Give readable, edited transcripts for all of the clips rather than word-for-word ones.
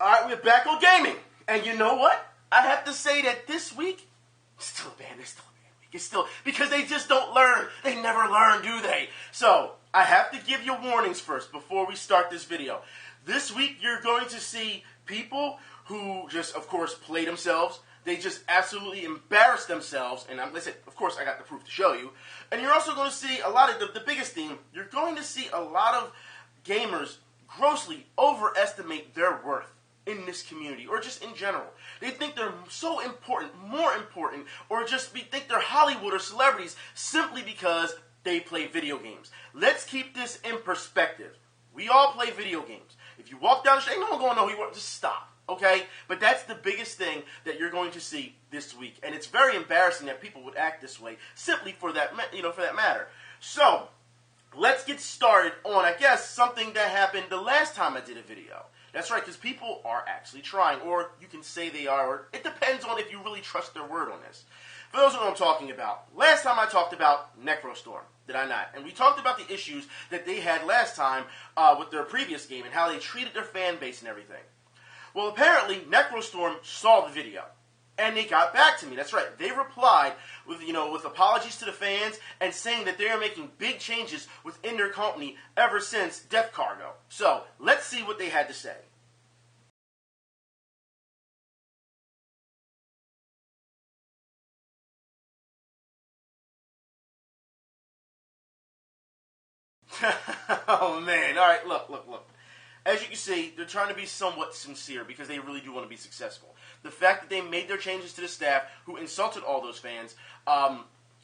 Alright, we're back on gaming. And you know what? I have to say that this week, it's still a bad week. It's still, because they just don't learn. They never learn, do they? So, I have to give you warnings first before we start this video. This week, you're going to see people who just, of course, play themselves. They just absolutely embarrass themselves. And listen, of course, I got the proof to show you. And you're also going to see a lot of the biggest theme. You're going to see a lot of gamers grossly overestimate their worth in this community, or just in general. They think they're so important, more important, or just think they're Hollywood or celebrities simply because they play video games. Let's keep this in perspective. We all play video games. If you walk down the street, ain't no one going to know who you are. Just stop, okay? But that's the biggest thing that you're going to see this week, and it's very embarrassing that people would act this way simply for that, for that matter. So, let's get started on, I guess, something that happened the last time I did a video. That's right, because people are actually trying, or you can say they are, or it depends on if you really trust their word on this. For those who know what I'm talking about, last time I talked about Necrostorm, did I not? And we talked about the issues that they had last time with their previous game and how they treated their fan base and everything. Well, apparently, Necrostorm saw the video. And they got back to me. That's right. They replied with, with apologies to the fans and saying that they are making big changes within their company ever since Death Cargo. So, let's see what they had to say. Oh, man. All right, look. As you can see, they're trying to be somewhat sincere because they really do want to be successful. The fact that they made their changes to the staff who insulted all those fans,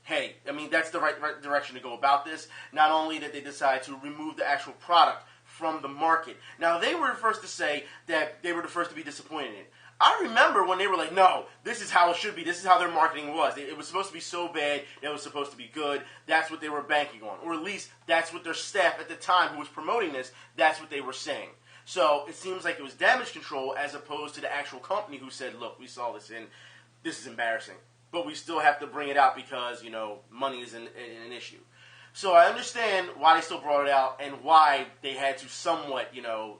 hey, I mean, that's the right direction to go about this. Not only did they decide to remove the actual product from the market. Now, they were the first to say that they were the first to be disappointed in it. I remember when they were like, no, this is how it should be. This is how their marketing was. It was supposed to be so bad. It was supposed to be good. That's what they were banking on. Or at least that's what their staff at the time who was promoting this, that's what they were saying. So it seems like it was damage control as opposed to the actual company who said, look, we saw this and this is embarrassing. But we still have to bring it out because, money is an issue. So I understand why they still brought it out and why they had to somewhat,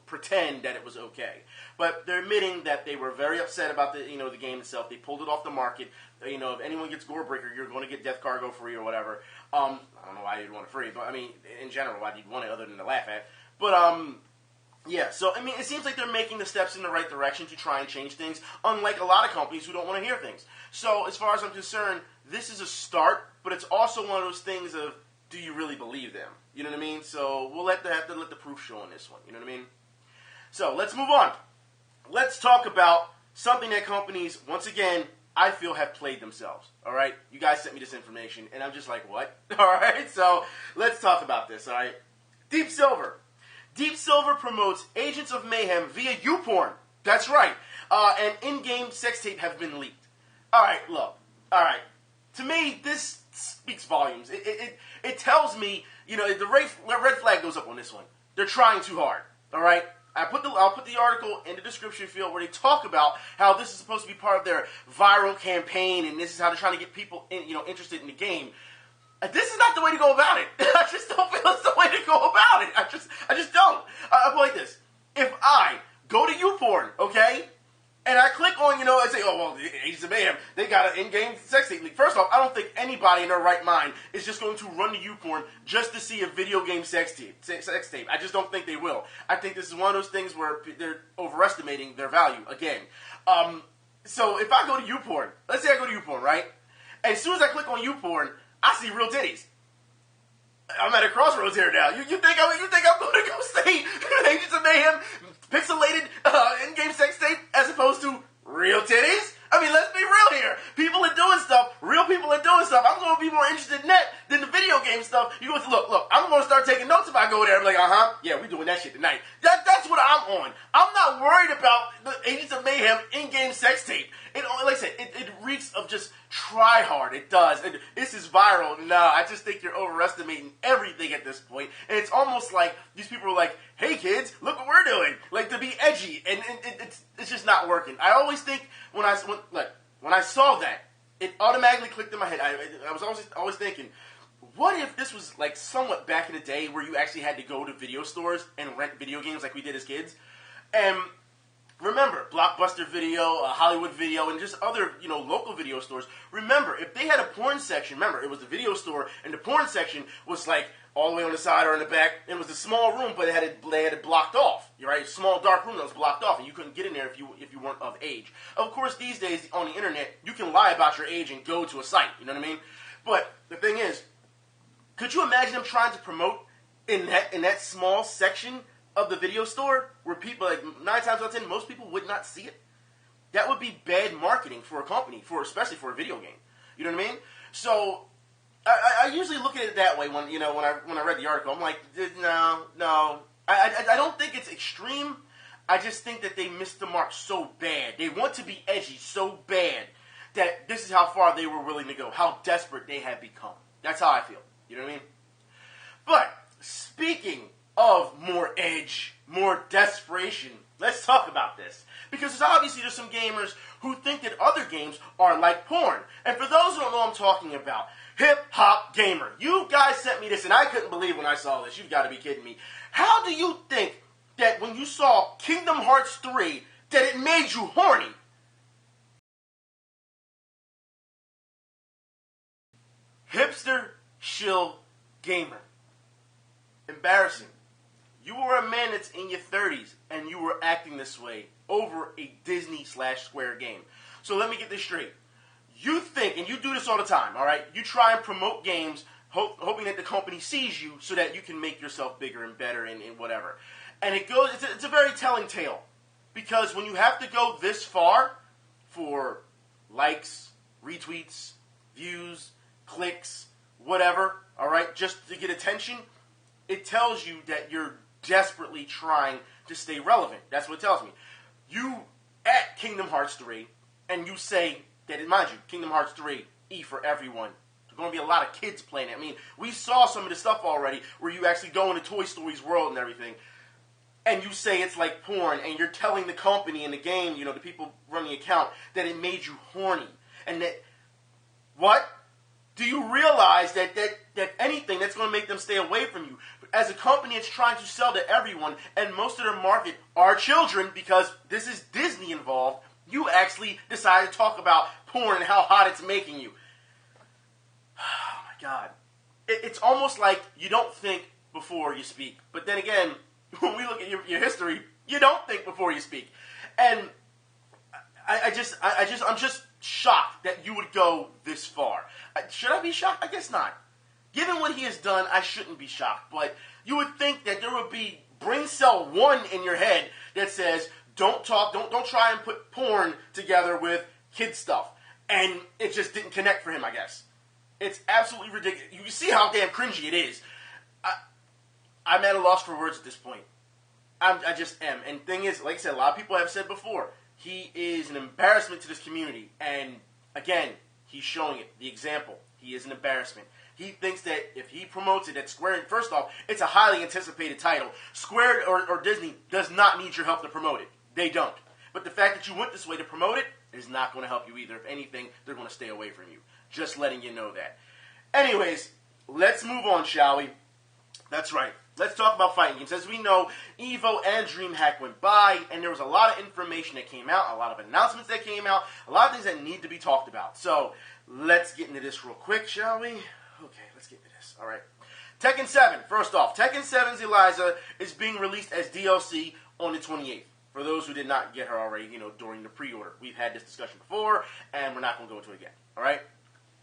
pretend that it was okay. But they're admitting that they were very upset about the, the game itself. They pulled it off the market. If anyone gets Gorebreaker, you're going to get Death Cargo free or whatever. I don't know why you'd want it free, but I mean, in general, why you'd want it other than to laugh at. But, yeah, so, I mean, it seems like they're making the steps in the right direction to try and change things, unlike a lot of companies who don't want to hear things. So, as far as I'm concerned, this is a start, but it's also one of those things of, do you really believe them? You know what I mean? So, we'll have to let the proof show on this one. You know what I mean? So, let's move on. Let's talk about something that companies, once again, I feel have played themselves. All right? You guys sent me this information, and I'm just like, what? All right? So, let's talk about this, all right? Deep Silver. Deep Silver promotes Agents of Mayhem via Youporn. That's right. And in-game sex tape have been leaked. All right, look. All right. To me, this speaks volumes. It tells me, the red flag goes up on this one. They're trying too hard. All right. I'll put the article in the description field where they talk about how this is supposed to be part of their viral campaign, and this is how they're trying to get people interested in the game. This is not the way to go about it. I just don't feel it's the way to go about it. I just don't. I'll put it like this. If I go to Youporn, okay, and I click on, and say, oh, well, Agents of Mayhem, they got an in-game sex tape leak. First off, I don't think anybody in their right mind is just going to run to Youporn just to see a video game sex tape. I just don't think they will. I think this is one of those things where they're overestimating their value, again. So if I go to Youporn, let's say I go to Youporn, right? And as soon as I click on Youporn, I see real titties. I'm at a crossroads here now. You think I'm going to go see Agents of Mayhem pixelated in-game sex tape as opposed to real titties? I mean, let's be real here. People are doing stuff. Real people are doing stuff. I'm going to be more interested in that than the video game stuff. You go, look. I'm going to start taking notes if I go there. I'm like, yeah, we're doing that shit tonight. That's what I'm on. I'm not worried about the Agents of Mayhem in-game sex tape. Like I said, it reeks of just try hard. It does. This is viral. No, I just think you're overestimating everything at this point. And it's almost like these people are like, hey kids, look what we're doing. Like, to be edgy. And it's just not working. I always think when I saw that, it automatically clicked in my head. I was always thinking, what if this was like somewhat back in the day where you actually had to go to video stores and rent video games like we did as kids? And remember, Blockbuster Video, Hollywood Video, and just other, local video stores. Remember, if they had a porn section, remember, it was the video store, and the porn section was like all the way on the side or in the back. It was a small room, but they had it blocked off. Right, small dark room that was blocked off, and you couldn't get in there if you weren't of age. Of course, these days on the internet, you can lie about your age and go to a site. You know what I mean? But the thing is, could you imagine them trying to promote in that small section of the video store where people, like 9 times out of 10, most people would not see it? That would be bad marketing for a company, especially for a video game. You know what I mean? So I usually look at it that way when I read the article. I'm like, no. I don't think it's extreme. I just think that they missed the mark so bad. They want to be edgy so bad that this is how far they were willing to go, how desperate they have become. That's how I feel. You know what I mean? But speaking of more edge, more desperation, let's talk about this. Because obviously there's some gamers who think that other games are like porn. And for those who don't know what I'm talking about, Hip Hop Gamer. You guys sent me this, and I couldn't believe when I saw this. You've got to be kidding me. How do you think that when you saw Kingdom Hearts 3, that it made you horny? Hipster Shill Gamer. Embarrassing. You were a man that's in your 30s, and you were acting this way over a Disney/Square game. So let me get this straight. You think, and you do this all the time, all right? You try and promote games, hoping that the company sees you so that you can make yourself bigger and better and whatever. And it's a very telling tale. Because when you have to go this far for likes, retweets, views, clicks, whatever, all right, just to get attention, it tells you that you're desperately trying to stay relevant. That's what it tells me. You at Kingdom Hearts 3, and you say that, mind you, Kingdom Hearts 3, E for everyone. There's going to be a lot of kids playing it. I mean, we saw some of the stuff already where you actually go into Toy Story's world and everything, and you say it's like porn, and you're telling the company in the game, the people running the account, that it made you horny. And that, what? Do you realize that anything that's going to make them stay away from you? As a company, it's trying to sell to everyone, and most of their market are children because this is Disney involved. You actually decided to talk about porn and how hot it's making you. Oh my God. It's almost like you don't think before you speak. But then again, when we look at your history, you don't think before you speak. And I'm just shocked that you would go this far. Should I be shocked? I guess not. Given what he has done, I shouldn't be shocked. But you would think that there would be brain cell 1 in your head that says, don't try and put porn together with kid stuff. And it just didn't connect for him, I guess. It's absolutely ridiculous. You can see how damn cringy it is. I'm at a loss for words at this point. I just am. And thing is, like I said, a lot of people have said before, he is an embarrassment to this community. And again, he's showing it. The example. He is an embarrassment. He thinks that if he promotes it at Square, first off, it's a highly anticipated title. Square or Disney does not need your help to promote it. They don't. But the fact that you went this way to promote it is not going to help you either. If anything, they're going to stay away from you. Just letting you know that. Anyways, let's move on, shall we? That's right. Let's talk about fighting games. As we know, EVO and DreamHack went by, and there was a lot of information that came out, a lot of announcements that came out, a lot of things that need to be talked about. So, let's get into this real quick, shall we? Okay, let's get into this. All right. Tekken 7. First off, Tekken 7's Eliza is being released as DLC on the 28th. For those who did not get her already, during the pre-order. We've had this discussion before, and we're not going to go into it again. All right?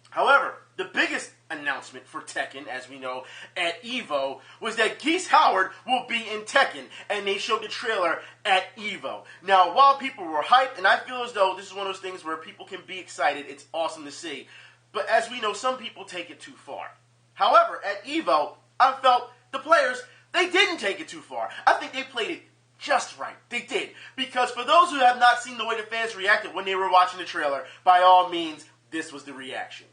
However, the biggest announcement for Tekken, as we know, at EVO, was that Geese Howard will be in Tekken, and they showed the trailer at EVO. Now, while people were hyped, and I feel as though this is one of those things where people can be excited, it's awesome to see, but as we know, some people take it too far. However, at EVO, I felt the players, they didn't take it too far. I think they played it just right. They did. Because for those who have not seen the way the fans reacted when they were watching the trailer, by all means, this was the reaction.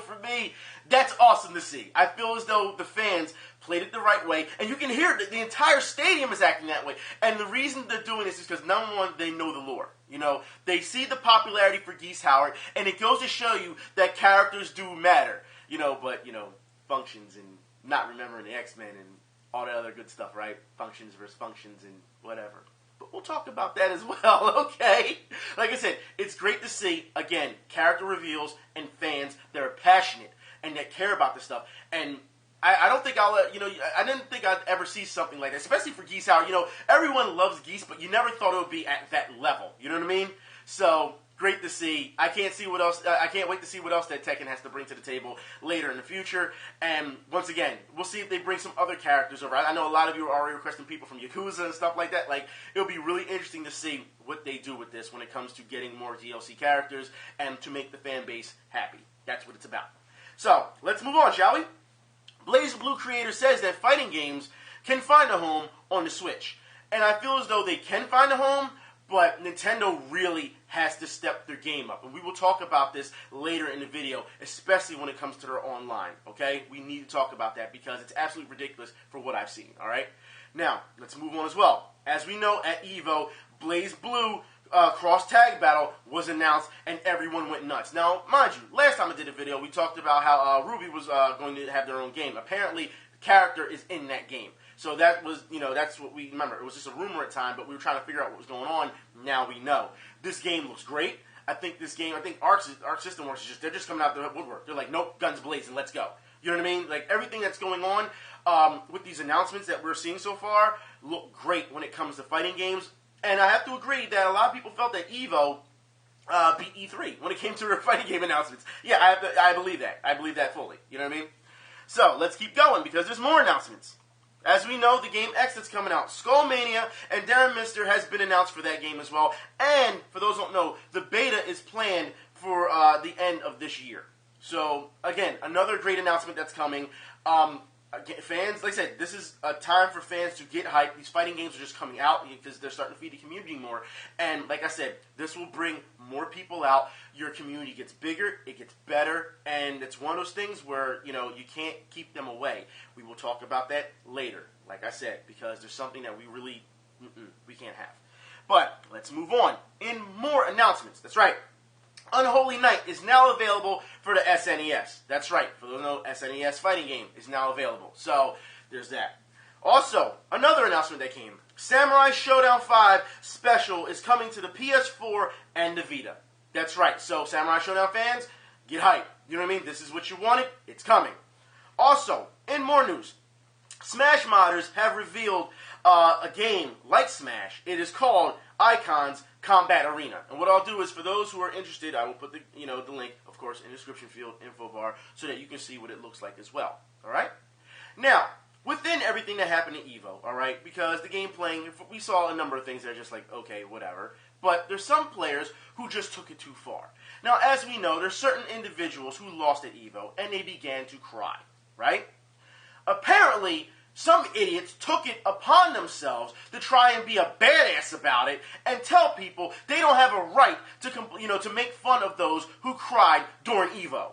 For me, that's awesome to see. I feel as though the fans played it the right way, and you can hear the entire stadium is acting that way. And the reason they're doing this is because, number one, they know the lore. You know, they see the popularity for Geese Howard, and it goes to show you that characters do matter. You know, but, you know, functions and not remembering the X-Men and all that other good stuff, right? Functions versus functions and whatever. But we'll talk about that as well, okay? Like I said, it's great to see, again, character reveals and fans that are passionate and that care about this stuff. And I don't think I didn't think I'd ever see something like that, especially for Geese Howard. You know, everyone loves Geese, but you never thought it would be at that level. You know what I mean? So, great to see. I can't wait to see what else that Tekken has to bring to the table later in the future. And once again, we'll see if they bring some other characters over. I know a lot of you are already requesting people from Yakuza and stuff like that. Like, it'll be really interesting to see what they do with this when it comes to getting more DLC characters and to make the fan base happy. That's what it's about. So, let's move on, shall we? BlazBlue creator says that fighting games can find a home on the Switch. And I feel as though they can find a home, but Nintendo really has to step their game up. And we will talk about this later in the video, especially when it comes to their online, okay? We need to talk about that because it's absolutely ridiculous for what I've seen, all right? Now, let's move on as well. As we know, at EVO, BlazBlue cross-tag battle was announced, and everyone went nuts. Now, mind you, last time I did a video, we talked about how Ruby was going to have their own game. Apparently, the character is in that game. So that was, you know, that's what we remember. It was just a rumor at the time, but we were trying to figure out what was going on. Now we know. This game looks great. I think Arc System Works is they're just coming out the woodwork. They're like, nope, guns blazing, let's go. You know what I mean? Like, everything that's going on with these announcements that we're seeing so far look great when it comes to fighting games. And I have to agree that a lot of people felt that EVO beat E3 when it came to their fighting game announcements. Yeah, I believe that. I believe that fully. You know what I mean? So, let's keep going because there's more announcements. As we know, the game X that's coming out, Skullomania and Darun Mister has been announced for that game as well. And, for those who don't know, the beta is planned for the end of this year. So, again, another great announcement that's coming. Fans, like I said, this is a time for fans to get hyped. These fighting games are just coming out because they're starting to feed the community more. And like I said, this will bring more people out. Your community gets bigger, it gets better, and it's one of those things where, you know, you can't keep them away. We will talk about that later, like I said, because there's something that we really, we can't have. But let's move on. In more announcements, that's right. Unholy Night is now available for the SNES. That's right. For those who know, SNES fighting game is now available. So, there's that. Also, another announcement that came. Samurai Shodown 5 Special is coming to the PS4 and the Vita. That's right. So, Samurai Shodown fans, get hyped. You know what I mean? This is what you wanted. It's coming. Also, in more news, Smash modders have revealed a game like Smash. It is called Icons Combat Arena. And what I'll do is, for those who are interested, I will put the link, of course, in the description field, info bar, so that you can see what it looks like as well. All right? Now, within everything that happened at EVO, all right, because the game playing, we saw a number of things that are just like, okay, whatever. But there's some players who just took it too far. Now, as we know, there's certain individuals who lost at EVO, and they began to cry, right? Apparently, some idiots took it upon themselves to try and be a badass about it and tell people they don't have a right to make fun of those who cried during EVO.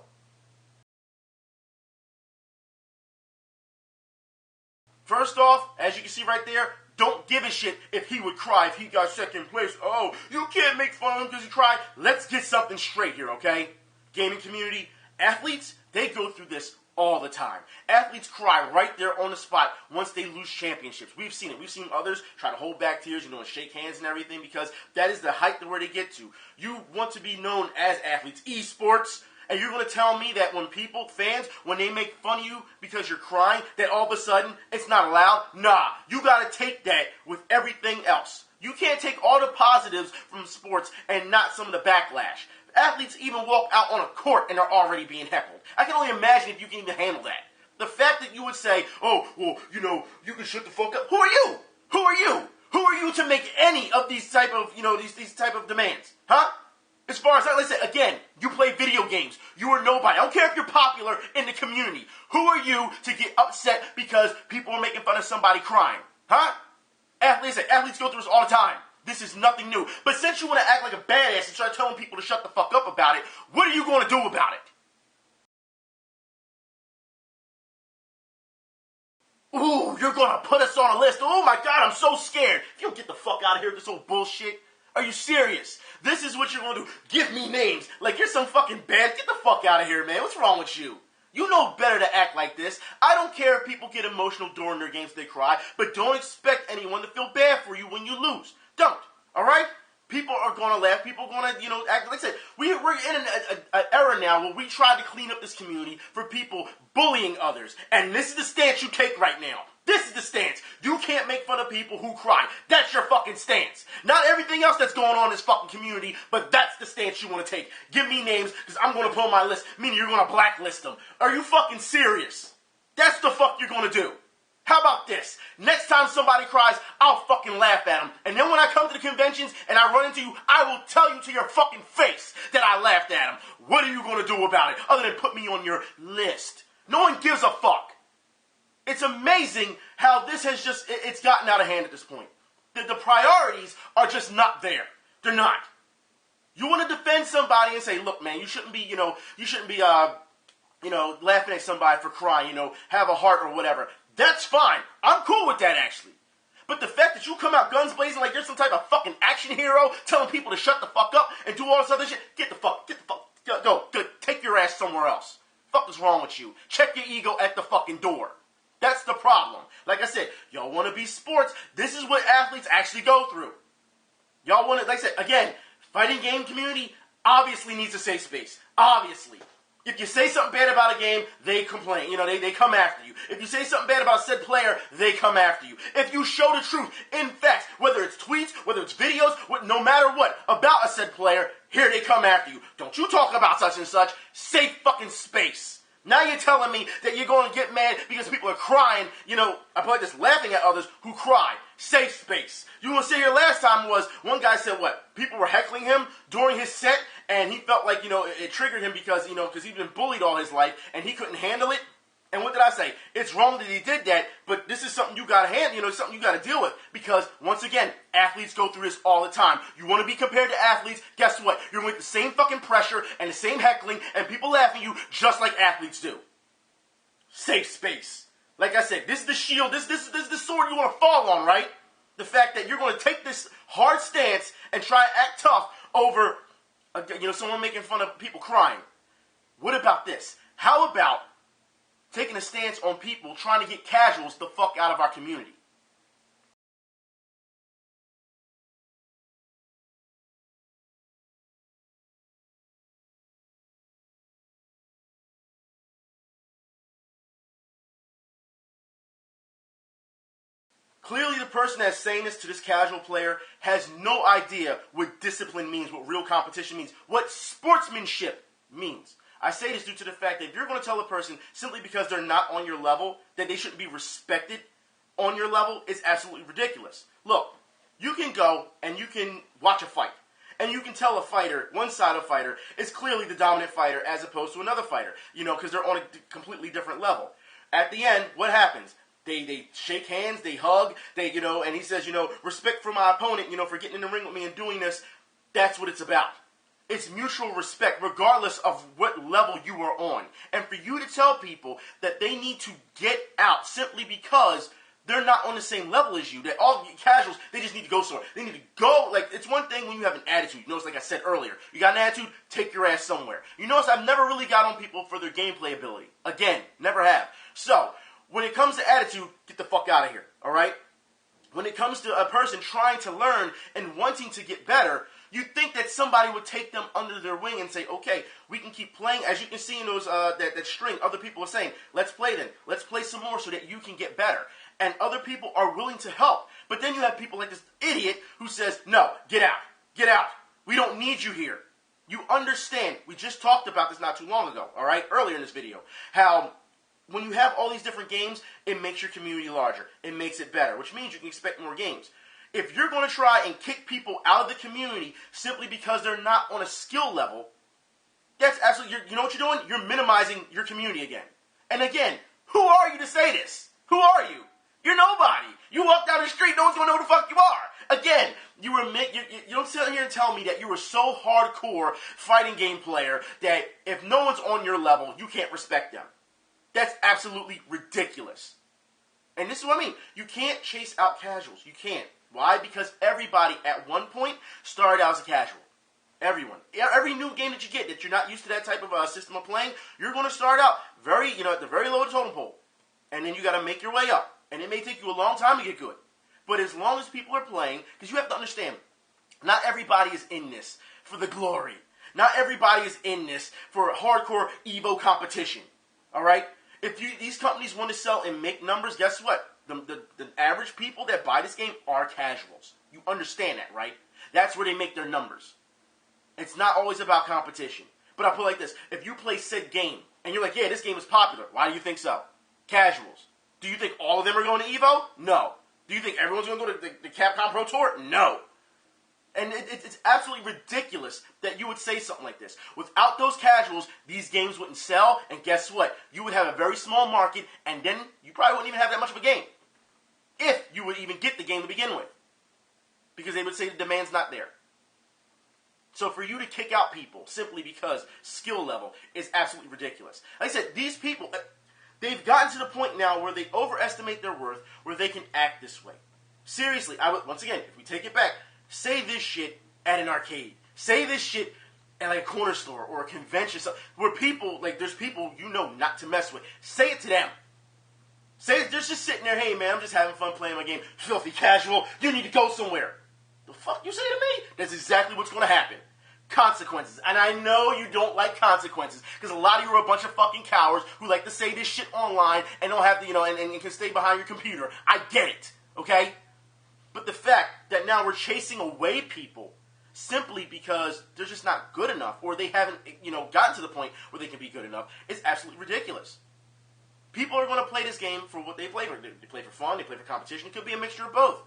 First off, as you can see right there, don't give a shit if he would cry if he got second place. Oh, you can't make fun of him because he cried. Let's get something straight here, okay? Gaming community, athletes, they go through this all the time. Athletes cry right there on the spot once they lose championships. We've seen it. We've seen others try to hold back tears, and shake hands and everything, because that is the height to where they get to. You want to be known as athletes, esports, and you're going to tell me that when fans, when they make fun of you because you're crying, that all of a sudden it's not allowed? Nah, you got to take that with everything else. You can't take all the positives from sports and not some of the backlash. Athletes even walk out on a court and they're already being heckled. I can only imagine if you can even handle that. The fact that you would say, oh, well, you can shut the fuck up. Who are you? Who are you? Who are you to make any of these type of, these type of demands? Huh? As far as, listen, again, you play video games. You are nobody. I don't care if you're popular in the community. Who are you to get upset because people are making fun of somebody crying? Huh? Athletes go through this all the time. This is nothing new. But since you want to act like a badass and start telling people to shut the fuck up about it, what are you going to do about it? Ooh, you're gonna put us on a list. Oh my God, I'm so scared. If you don't get the fuck out of here with this whole bullshit. Are you serious? This is what you're gonna do. Give me names. Like you're some fucking band. Get the fuck out of here, man. What's wrong with you? You know better to act like this. I don't care if people get emotional during their games, they cry, but don't expect anyone to feel bad for you when you lose. Don't. Alright? People are going to laugh. People are going to, act. Like I said, we're in an era now where we try to clean up this community for people bullying others. And this is the stance you take right now. This is the stance. You can't make fun of people who cry. That's your fucking stance. Not everything else that's going on in this fucking community, but that's the stance you want to take. Give me names, because I'm going to put on my list, meaning you're going to blacklist them. Are you fucking serious? That's the fuck you're going to do. How about this? Next time somebody cries, I'll fucking laugh at them. And then when I come to the conventions and I run into you, I will tell you to your fucking face that I laughed at them. What are you going to do about it other than put me on your list? No one gives a fuck. It's amazing how this has it's gotten out of hand at this point. The priorities are just not there. They're not. You want to defend somebody and say, look, man, you shouldn't be laughing at somebody for crying, have a heart or whatever. That's fine. I'm cool with that, actually. But the fact that you come out guns blazing like you're some type of fucking action hero, telling people to shut the fuck up and do all this other shit, get the fuck, go, take your ass somewhere else. Fuck is wrong with you? Check your ego at the fucking door. That's the problem. Like I said, y'all want to be sports. This is what athletes actually go through. Y'all want to, like I said, again, fighting game community obviously needs a safe space. Obviously. If you say something bad about a game, they complain. They come after you. If you say something bad about said player, they come after you. If you show the truth in facts, whether it's tweets, whether it's videos, no matter what, about a said player, here they come after you. Don't you talk about such and such. Safe fucking space. Now you're telling me that you're going to get mad because people are crying, I probably just laughing at others who cry. Safe space. You want to say your last time was, one guy said what? People were heckling him during his set, and he felt like, it triggered him because he'd been bullied all his life, and he couldn't handle it. And what did I say? It's wrong that he did that, but this is something you got to handle, something you got to deal with. Because, once again, athletes go through this all the time. You want to be compared to athletes, guess what? You're going to get the same fucking pressure and the same heckling and people laughing at you just like athletes do. Safe space. Like I said, this is the shield, this is the sword you want to fall on, right? The fact that you're going to take this hard stance and try to act tough over, someone making fun of people crying. What about this? How about taking a stance on people trying to get casuals the fuck out of our community? Clearly the person that's saying this to this casual player has no idea what discipline means, what real competition means, what sportsmanship means. I say this due to the fact that if you're going to tell a person simply because they're not on your level that they shouldn't be respected on your level, it's absolutely ridiculous. Look, you can go and you can watch a fight. And you can tell a fighter, one side of a fighter, is clearly the dominant fighter as opposed to another fighter. Because they're on a completely different level. At the end, what happens? They shake hands, they hug, and he says, respect for my opponent, for getting in the ring with me and doing this. That's what it's about. It's mutual respect regardless of what level you are on. And for you to tell people that they need to get out simply because they're not on the same level as you, that all casuals, they just need to go somewhere. They need to go, it's one thing when you have an attitude. Notice, like I said earlier, you got an attitude, take your ass somewhere. You notice I've never really got on people for their gameplay ability. Again, never have. So, when it comes to attitude, get the fuck out of here, alright? When it comes to a person trying to learn and wanting to get better, you'd think that somebody would take them under their wing and say, okay, we can keep playing. As you can see in those that string, other people are saying, let's play then. Let's play some more so that you can get better. And other people are willing to help. But then you have people like this idiot who says, no, get out. Get out. We don't need you here. You understand. We just talked about this not too long ago, alright? Earlier in this video. How when you have all these different games, it makes your community larger. It makes it better, which means you can expect more games. If you're going to try and kick people out of the community simply because they're not on a skill level, that's absolutely, you know what you're doing? You're minimizing your community again. And again, who are you to say this? Who are you? You're nobody. You walk down the street, no one's going to know who the fuck you are. Again, you don't sit here and tell me that you were so hardcore fighting game player that if no one's on your level, you can't respect them. That's absolutely ridiculous. And this is what I mean. You can't chase out casuals. You can't. Why? Because everybody at one point started out as a casual. Everyone. Every new game that you get that you're not used to that type of system of playing, you're going to start out at the very low of the totem pole. And then you got to make your way up. And it may take you a long time to get good. But as long as people are playing, because you have to understand, not everybody is in this for the glory. Not everybody is in this for hardcore Evo competition. All right? If these companies want to sell and make numbers, guess what? The average people that buy this game are casuals. You understand that, right? That's where they make their numbers. It's not always about competition. But I'll put it like this. If you play said game, and you're like, yeah, this game is popular. Why do you think so? Casuals. Do you think all of them are going to Evo? No. Do you think everyone's going to go to the Capcom Pro Tour? No. And it's absolutely ridiculous that you would say something like this. Without those casuals, these games wouldn't sell, and guess what? You would have a very small market, and then you probably wouldn't even have that much of a game. If you would even get the game to begin with. Because they would say the demand's not there. So for you to kick out people simply because skill level is absolutely ridiculous. Like I said, these people, they've gotten to the point now where they overestimate their worth, where they can act this way. Seriously, once again, if we take it back, say this shit at an arcade. Say this shit at like a corner store or a convention, where people, there's people you know not to mess with. Say it to them. Say it, they're just sitting there, hey man, I'm just having fun playing my game. Filthy casual, you need to go somewhere. The fuck you say to me? That's exactly what's going to happen. Consequences. And I know you don't like consequences, because a lot of you are a bunch of fucking cowards who like to say this shit online and don't have to, and can stay behind your computer. I get it, okay? But the fact that now we're chasing away people simply because they're just not good enough, or they haven't, gotten to the point where they can be good enough, is absolutely ridiculous. People are going to play this game for what they play for. They play for fun, they play for competition. It could be a mixture of both.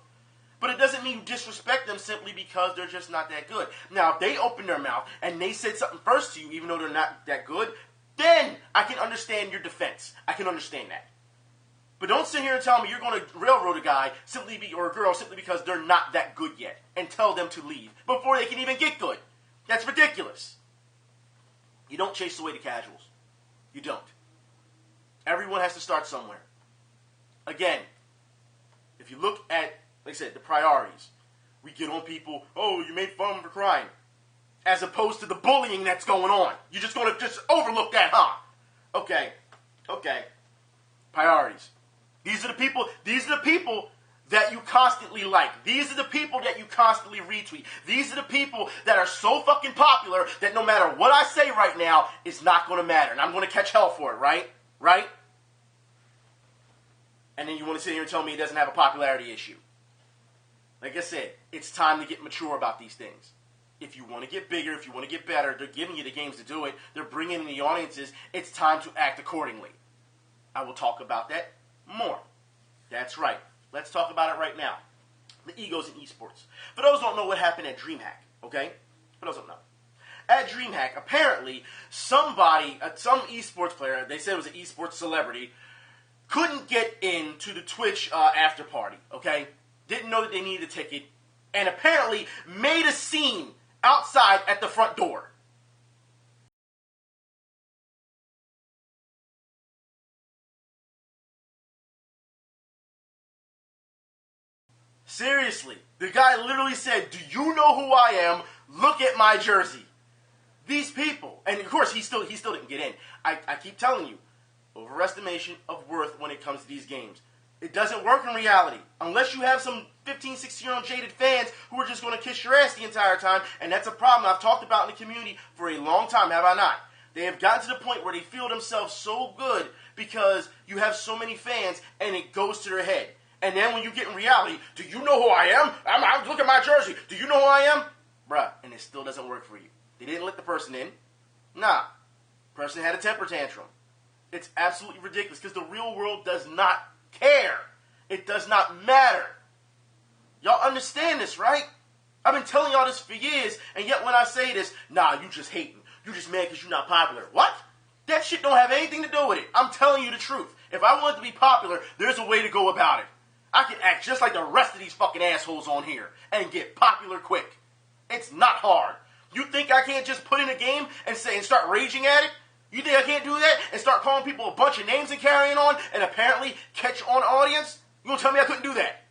But it doesn't mean you disrespect them simply because they're just not that good. Now, if they open their mouth and they said something first to you, even though they're not that good, then I can understand your defense. I can understand that. But don't sit here and tell me you're going to railroad a guy or a girl simply because they're not that good yet and tell them to leave before they can even get good. That's ridiculous. You don't chase away the casuals. You don't. Everyone has to start somewhere. Again, if you look at, like I said, the priorities, we get on people, oh, you made fun for crying, as opposed to the bullying that's going on. You're just going to just overlook that, huh? Okay. Priorities. These are the people that you constantly like. These are the people that you constantly retweet. These are the people that are so fucking popular that no matter what I say right now, it's not going to matter. And I'm going to catch hell for it, right? Right? And then you want to sit here and tell me it doesn't have a popularity issue. Like I said, it's time to get mature about these things. If you want to get bigger, if you want to get better, they're giving you the games to do it. They're bringing in the audiences. It's time to act accordingly. I will talk about that more. That's right. Let's talk about it right now. The egos in esports. For those who don't know what happened at DreamHack, okay? For those who don't know. At DreamHack, apparently, some esports player, they said it was an esports celebrity, couldn't get into the Twitch after party, okay? Didn't know that they needed a ticket, and apparently made a scene outside at the front door. Seriously, the guy literally said, do you know who I am? Look at my jersey. These people, and of course he still didn't get in. I keep telling you, overestimation of worth when it comes to these games. It doesn't work in reality. Unless you have some 15, 16-year-old jaded fans who are just going to kiss your ass the entire time, and that's a problem I've talked about in the community for a long time, have I not? They have gotten to the point where they feel themselves so good because you have so many fans, and it goes to their head. And then when you get in reality, do you know who I am? Look at my jersey. Do you know who I am? Bruh, and it still doesn't work for you. They didn't let the person in. Nah. Person had a temper tantrum. It's absolutely ridiculous because the real world does not care. It does not matter. Y'all understand this, right? I've been telling y'all this for years, and yet when I say this, nah, you just hating. You just mad because you're not popular. What? That shit don't have anything to do with it. I'm telling you the truth. If I wanted to be popular, there's a way to go about it. I can act just like the rest of these fucking assholes on here and get popular quick. It's not hard. You think I can't just put in a game and start raging at it? You think I can't do that and start calling people a bunch of names and carrying on and apparently catch on audience? You gonna tell me I couldn't do that?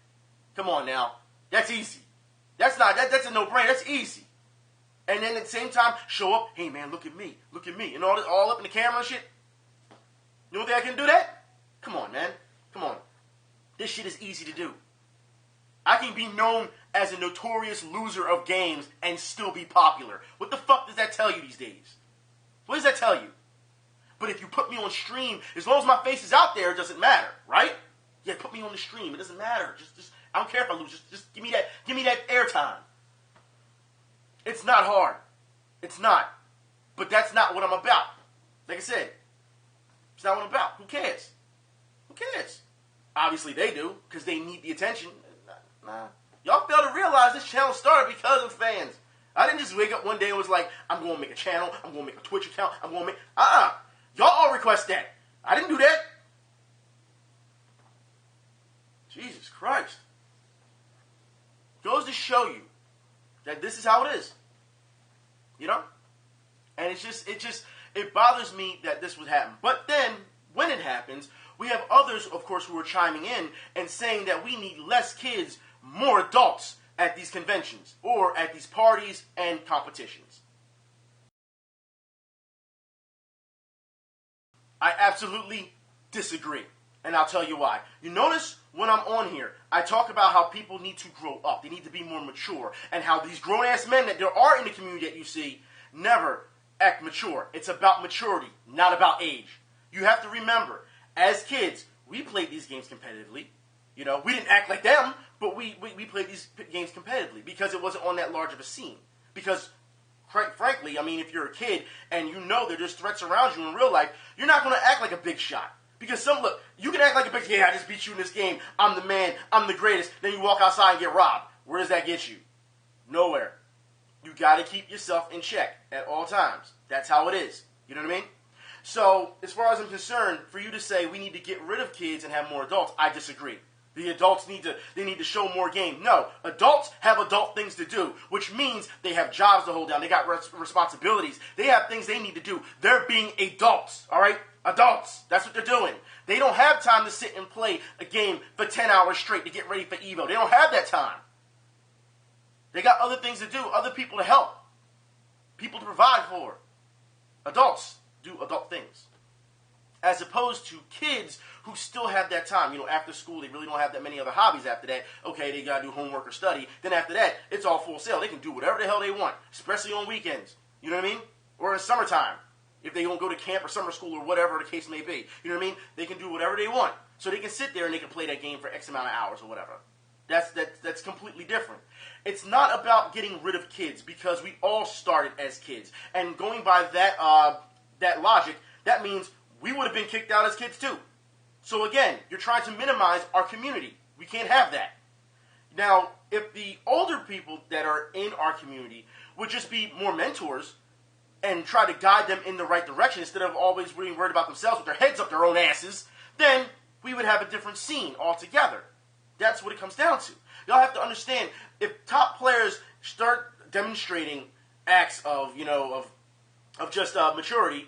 Come on now. That's easy. That's a no-brainer. That's easy. And then at the same time, show up, hey man, look at me, and all up in the camera and shit. You don't think I can do that? Come on, man. Come on. This shit is easy to do. I can be known as a notorious loser of games and still be popular. What the fuck does that tell you these days? What does that tell you? But if you put me on stream, as long as my face is out there, it doesn't matter, right? Yeah, put me on the stream. It doesn't matter. Just I don't care if I lose. Just give me that airtime. It's not hard. It's not. But that's not what I'm about. Like I said, it's not what I'm about. Who cares? Who cares? Obviously they do, because they need the attention. Nah. Y'all fail to realize this channel started because of fans. I didn't just wake up one day and was like, I'm going to make a channel, I'm going to make a Twitch account, I'm going to make... Y'all all request that. I didn't do that. Jesus Christ. Goes to show you that this is how it is. You know? And it bothers me that this would happen. But then, when it happens, we have others, of course, who are chiming in and saying that we need less kids, more adults at these conventions or at these parties and competitions. I absolutely disagree. And I'll tell you why. You notice when I'm on here, I talk about how people need to grow up. They need to be more mature. And how these grown-ass men that there are in the community that you see never act mature. It's about maturity, not about age. You have to remember, as kids, we played these games competitively. You know, we didn't act like them, but we played these games competitively because it wasn't on that large of a scene. Because, quite frankly, I mean, if you're a kid and you know that there's threats around you in real life, you're not going to act like a big shot. Because look, you can act like a big, yeah, I just beat you in this game, I'm the man, I'm the greatest, then you walk outside and get robbed. Where does that get you? Nowhere. You got to keep yourself in check at all times. That's how it is. You know what I mean? So, as far as I'm concerned, for you to say we need to get rid of kids and have more adults, I disagree. The adults need to show more game. No, adults have adult things to do, which means they have jobs to hold down. They got responsibilities. They have things they need to do. They're being adults, all right? Adults. That's what they're doing. They don't have time to sit and play a game for 10 hours straight to get ready for Evo. They don't have that time. They got other things to do, other people to help, people to provide for. Adults do adult things. As opposed to kids who still have that time. You know, after school, they really don't have that many other hobbies after that. Okay, they got to do homework or study. Then after that, it's all full sail. They can do whatever the hell they want, especially on weekends. You know what I mean? Or in summertime, if they don't go to camp or summer school or whatever the case may be. You know what I mean? They can do whatever they want. So they can sit there and they can play that game for X amount of hours or whatever. That's completely different. It's not about getting rid of kids because we all started as kids. And going by that logic, that means we would have been kicked out as kids too. So again, you're trying to minimize our community. We can't have that. Now, if the older people that are in our community would just be more mentors and try to guide them in the right direction instead of always being worried about themselves with their heads up their own asses, then we would have a different scene altogether. That's what it comes down to. Y'all have to understand, if top players start demonstrating acts of just maturity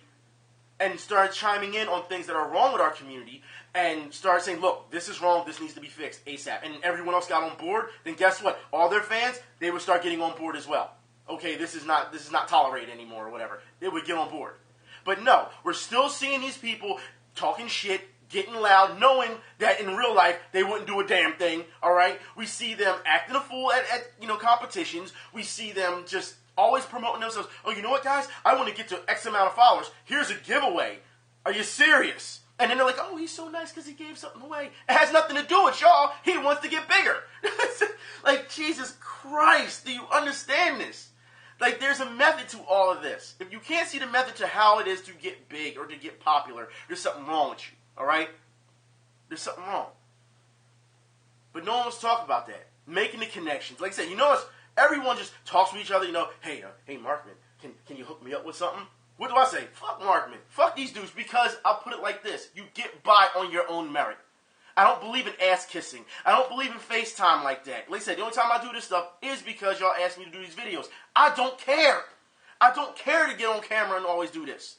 and start chiming in on things that are wrong with our community and start saying, look, this is wrong, this needs to be fixed ASAP, and everyone else got on board, then guess what? All their fans, they would start getting on board as well. Okay, this is not tolerated anymore or whatever. They would get on board. But no, we're still seeing these people talking shit, getting loud, knowing that in real life they wouldn't do a damn thing, all right? We see them acting a fool at competitions. We see them just always promoting themselves. Oh, you know what, guys? I want to get to X amount of followers. Here's a giveaway. Are you serious? And then they're like, oh, he's so nice because he gave something away. It has nothing to do with y'all. He wants to get bigger. Like, Jesus Christ, do you understand this? Like, there's a method to all of this. If you can't see the method to how it is to get big or to get popular, there's something wrong with you, all right? There's something wrong. But no one wants to talk about that. Making the connections. Like I said, you notice everyone just talks with each other, hey, Markman, can you hook me up with something? What do I say? Fuck Markman. Fuck these dudes, because I'll put it like this. You get by on your own merit. I don't believe in ass kissing. I don't believe in FaceTime like that. Like I said, the only time I do this stuff is because y'all ask me to do these videos. I don't care. I don't care to get on camera and always do this.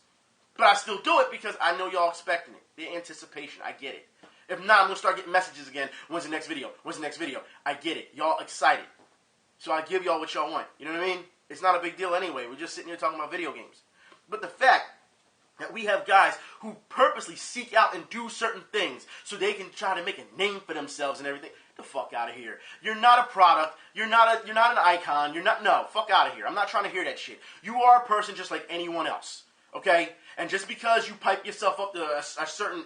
But I still do it because I know y'all expecting it. The anticipation, I get it. If not, I'm going to start getting messages again. When's the next video? When's the next video? I get it. Y'all excited. So I give y'all what y'all want. You know what I mean? It's not a big deal anyway. We're just sitting here talking about video games. But the fact that we have guys who purposely seek out and do certain things so they can try to make a name for themselves and everything, the fuck out of here. You're not a product. You're not an icon. No, fuck out of here. I'm not trying to hear that shit. You are a person just like anyone else. Okay? And just because you pipe yourself up to a certain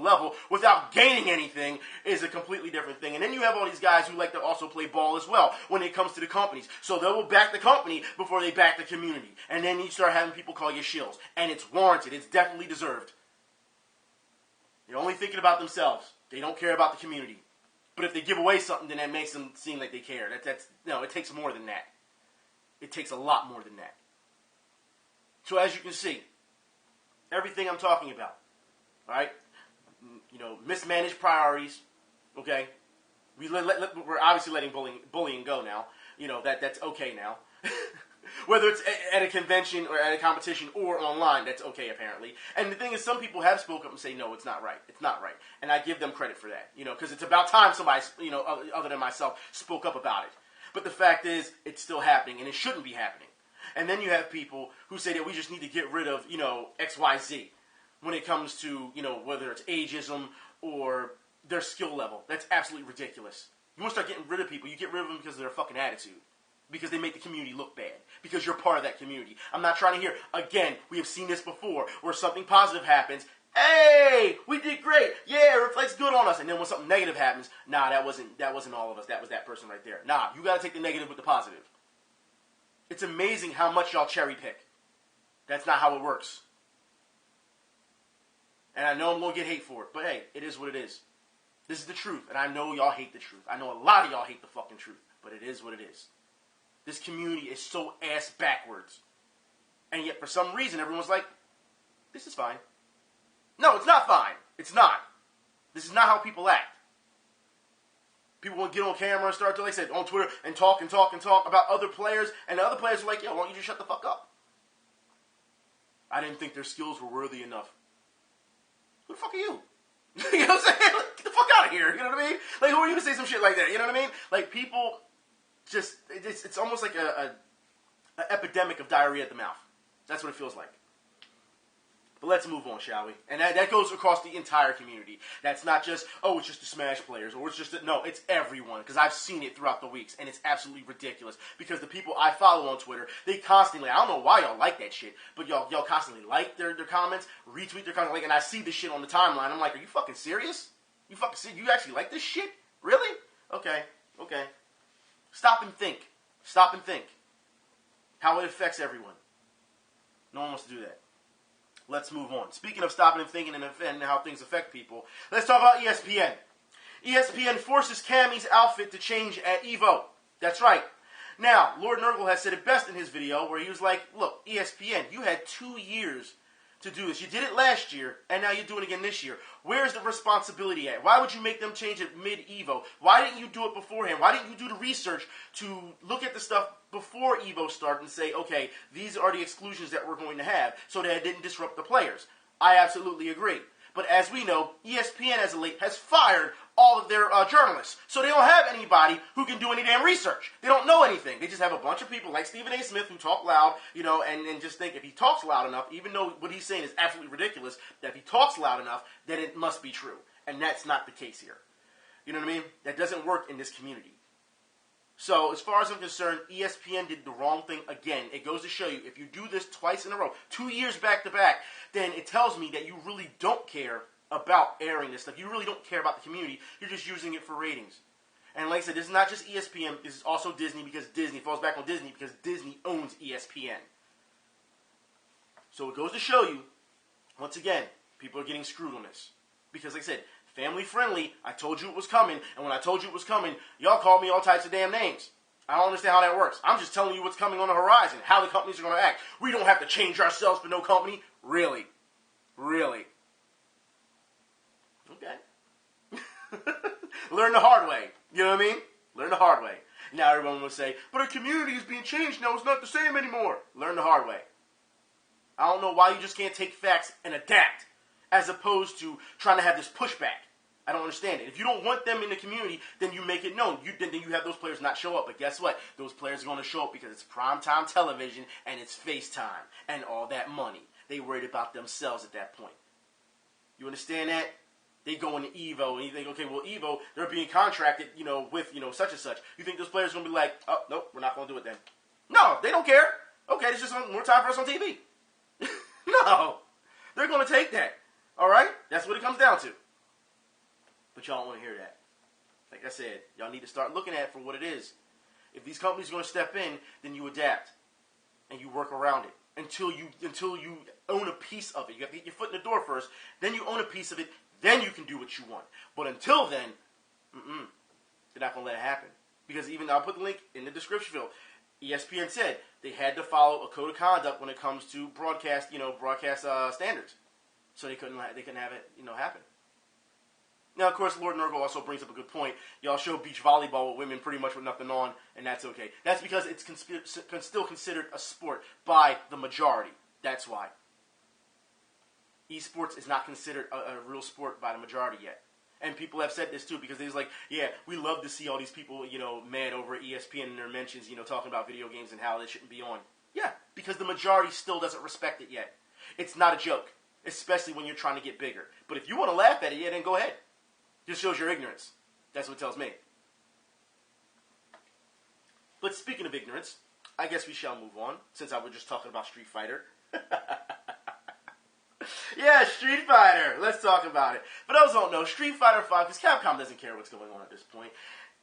level without gaining anything is a completely different thing. And then you have all these guys who like to also play ball as well when it comes to the companies. So they will back the company before they back the community. And then you start having people call you shills. And it's warranted. It's definitely deserved. They're only thinking about themselves. They don't care about the community. But if they give away something, then that makes them seem like they care. No, it takes more than that. It takes a lot more than that. So as you can see, everything I'm talking about, all right? Mismanaged priorities, okay? We're obviously letting bullying go now. That's okay now. Whether it's at a convention or at a competition or online, that's okay apparently. And the thing is, some people have spoke up and say, no, it's not right. It's not right. And I give them credit for that, because it's about time somebody, other than myself, spoke up about it. But the fact is, it's still happening, and it shouldn't be happening. And then you have people who say that we just need to get rid of, XYZ when it comes to, whether it's ageism or their skill level. That's absolutely ridiculous. You want to start getting rid of people, you get rid of them because of their fucking attitude. Because they make the community look bad. Because you're part of that community. I'm not trying to hear, again, we have seen this before, where something positive happens. Hey, we did great. Yeah, it reflects good on us. And then when something negative happens, nah, that wasn't all of us. That was that person right there. Nah, you got to take the negative with the positive. It's amazing how much y'all cherry pick. That's not how it works. And I know I'm going to get hate for it, but hey, it is what it is. This is the truth, and I know y'all hate the truth. I know a lot of y'all hate the fucking truth, but it is what it is. This community is so ass backwards. And yet, for some reason, everyone's like, this is fine. No, it's not fine. It's not. This is not how people act. People want to get on camera and start, like I said, on Twitter and talk about other players. And the other players are like, yo, why don't you just shut the fuck up? I didn't think their skills were worthy enough. Who the fuck are you? You know what I'm saying? Like, get the fuck out of here. You know what I mean? Like, who are you to say some shit like that? You know what I mean? Like, people just, it's almost like an epidemic of diarrhea at the mouth. That's what it feels like. But let's move on, shall we? And that goes across the entire community. That's not just, oh, it's just the Smash players, or it's just, no, it's everyone. Because I've seen it throughout the weeks, and it's absolutely ridiculous. Because the people I follow on Twitter, they constantly, I don't know why y'all like that shit, but y'all constantly like their comments, retweet their comments, and I see this shit on the timeline. I'm like, are you fucking serious? You actually like this shit? Really? Okay. Stop and think. How it affects everyone. No one wants to do that. Let's move on. Speaking of stopping and thinking and how things affect people, let's talk about ESPN. ESPN forces Cammy's outfit to change at EVO. That's right. Now, Lord Nurgle has said it best in his video where he was like, look, ESPN, you had 2 years to do this. You did it last year, and now you're doing it again this year. Where's the responsibility at? Why would you make them change it mid-EVO? Why didn't you do it beforehand? Why didn't you do the research to look at the stuff before EVO started and say, okay, these are the exclusions that we're going to have so that it didn't disrupt the players? I absolutely agree. But as we know, ESPN as of late has fired all of their journalists. So they don't have anybody who can do any damn research. They don't know anything. They just have a bunch of people like Stephen A. Smith who talk loud, and just think if he talks loud enough, even though what he's saying is absolutely ridiculous, that if he talks loud enough, then it must be true. And that's not the case here. You know what I mean? That doesn't work in this community. So, as far as I'm concerned, ESPN did the wrong thing again. It goes to show you, if you do this twice in a row, 2 years back to back, then it tells me that you really don't care about airing this stuff. You really don't care about the community. You're just using it for ratings. And like I said, this is not just ESPN. This is also Disney, because Disney falls back on Disney because Disney owns ESPN. So it goes to show you, once again, people are getting screwed on this. Because like I said, family friendly, I told you it was coming, and when I told you it was coming, y'all called me all types of damn names. I don't understand how that works. I'm just telling you what's coming on the horizon, how the companies are going to act. We don't have to change ourselves for no company. Really? Okay. Learn the hard way. You know what I mean? Learn the hard way. Now everyone will say, but our community is being changed now. It's not the same anymore. Learn the hard way. I don't know why you just can't take facts and adapt, as opposed to trying to have this pushback. I don't understand it. If you don't want them in the community, then you make it known. Then you have those players not show up. But guess what? Those players are going to show up because it's primetime television and it's FaceTime and all that money. They worried about themselves at that point. You understand that? They go into EVO and you think, okay, well, EVO, they're being contracted, with, such and such. You think those players are going to be like, oh, nope, we're not going to do it then. No, they don't care. Okay, it's just more time for us on TV. No, they're going to take that. All right? That's what it comes down to. But y'all don't want to hear that. Like I said, y'all need to start looking at it for what it is. If these companies are going to step in, then you adapt and you work around it until you own a piece of it. You have to get your foot in the door first, then you own a piece of it, then you can do what you want. But until then, they're not going to let it happen. Because even I'll put the link in the description field. ESPN said they had to follow a code of conduct when it comes to broadcast standards. So they couldn't have it, happen. Now, of course, Lord Nurgle also brings up a good point. Y'all show beach volleyball with women pretty much with nothing on, and that's okay. That's because it's still considered a sport by the majority. That's why. Esports is not considered a real sport by the majority yet. And people have said this too, because they're like, yeah, we love to see all these people, mad over ESPN in their mentions, talking about video games and how they shouldn't be on. Yeah, because the majority still doesn't respect it yet. It's not a joke, especially when you're trying to get bigger. But if you want to laugh at it, yeah, then go ahead. Just shows your ignorance. That's what it tells me. But speaking of ignorance, I guess we shall move on, since I was just talking about Street Fighter. Yeah, Street Fighter. Let's talk about it. For those who don't know, Street Fighter 5, because Capcom doesn't care what's going on at this point,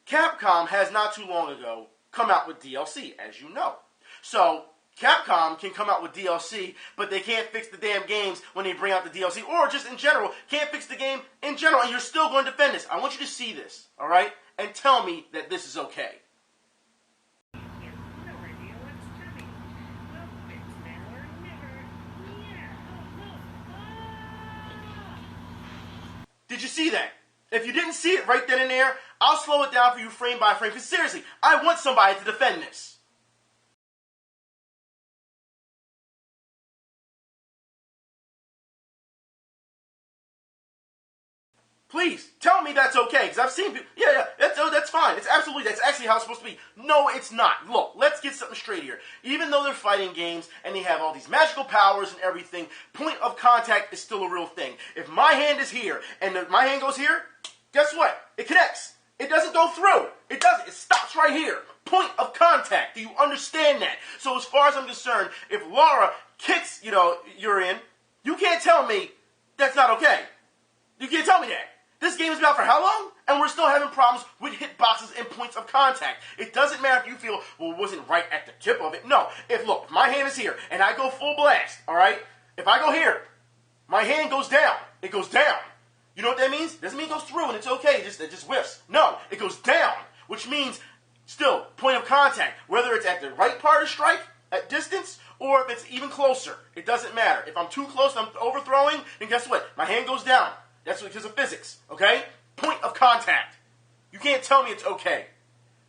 Capcom has not too long ago come out with DLC, as you know. So, Capcom can come out with DLC, but they can't fix the damn games when they bring out the DLC, or just in general, can't fix the game in general, and you're still going to defend this. I want you to see this, alright? And tell me that this is okay. Did you see that? If you didn't see it right then and there, I'll slow it down for you frame by frame, because seriously, I want somebody to defend this. Please, tell me that's okay, because I've seen people, that's fine, that's actually how it's supposed to be. No, it's not. Look, let's get something straight here. Even though they're fighting games, and they have all these magical powers and everything, point of contact is still a real thing. If my hand is here, and my hand goes here, guess what? It connects. It doesn't go through. It doesn't. It stops right here. Point of contact. Do you understand that? So as far as I'm concerned, if Laura kicks, you're in, you can't tell me that's not okay. You can't tell me that. This game has been out for how long? And we're still having problems with hitboxes and points of contact. It doesn't matter if you feel, well, it wasn't right at the tip of it. No. If my hand is here, and I go full blast, alright? If I go here, my hand goes down. It goes down. You know what that means? It doesn't mean it goes through and it's okay. It just whiffs. No. It goes down, which means still point of contact. Whether it's at the right part of strike, at distance, or if it's even closer. It doesn't matter. If I'm too close and I'm overthrowing, then guess what? My hand goes down. That's because of physics, okay? Point of contact. You can't tell me it's okay.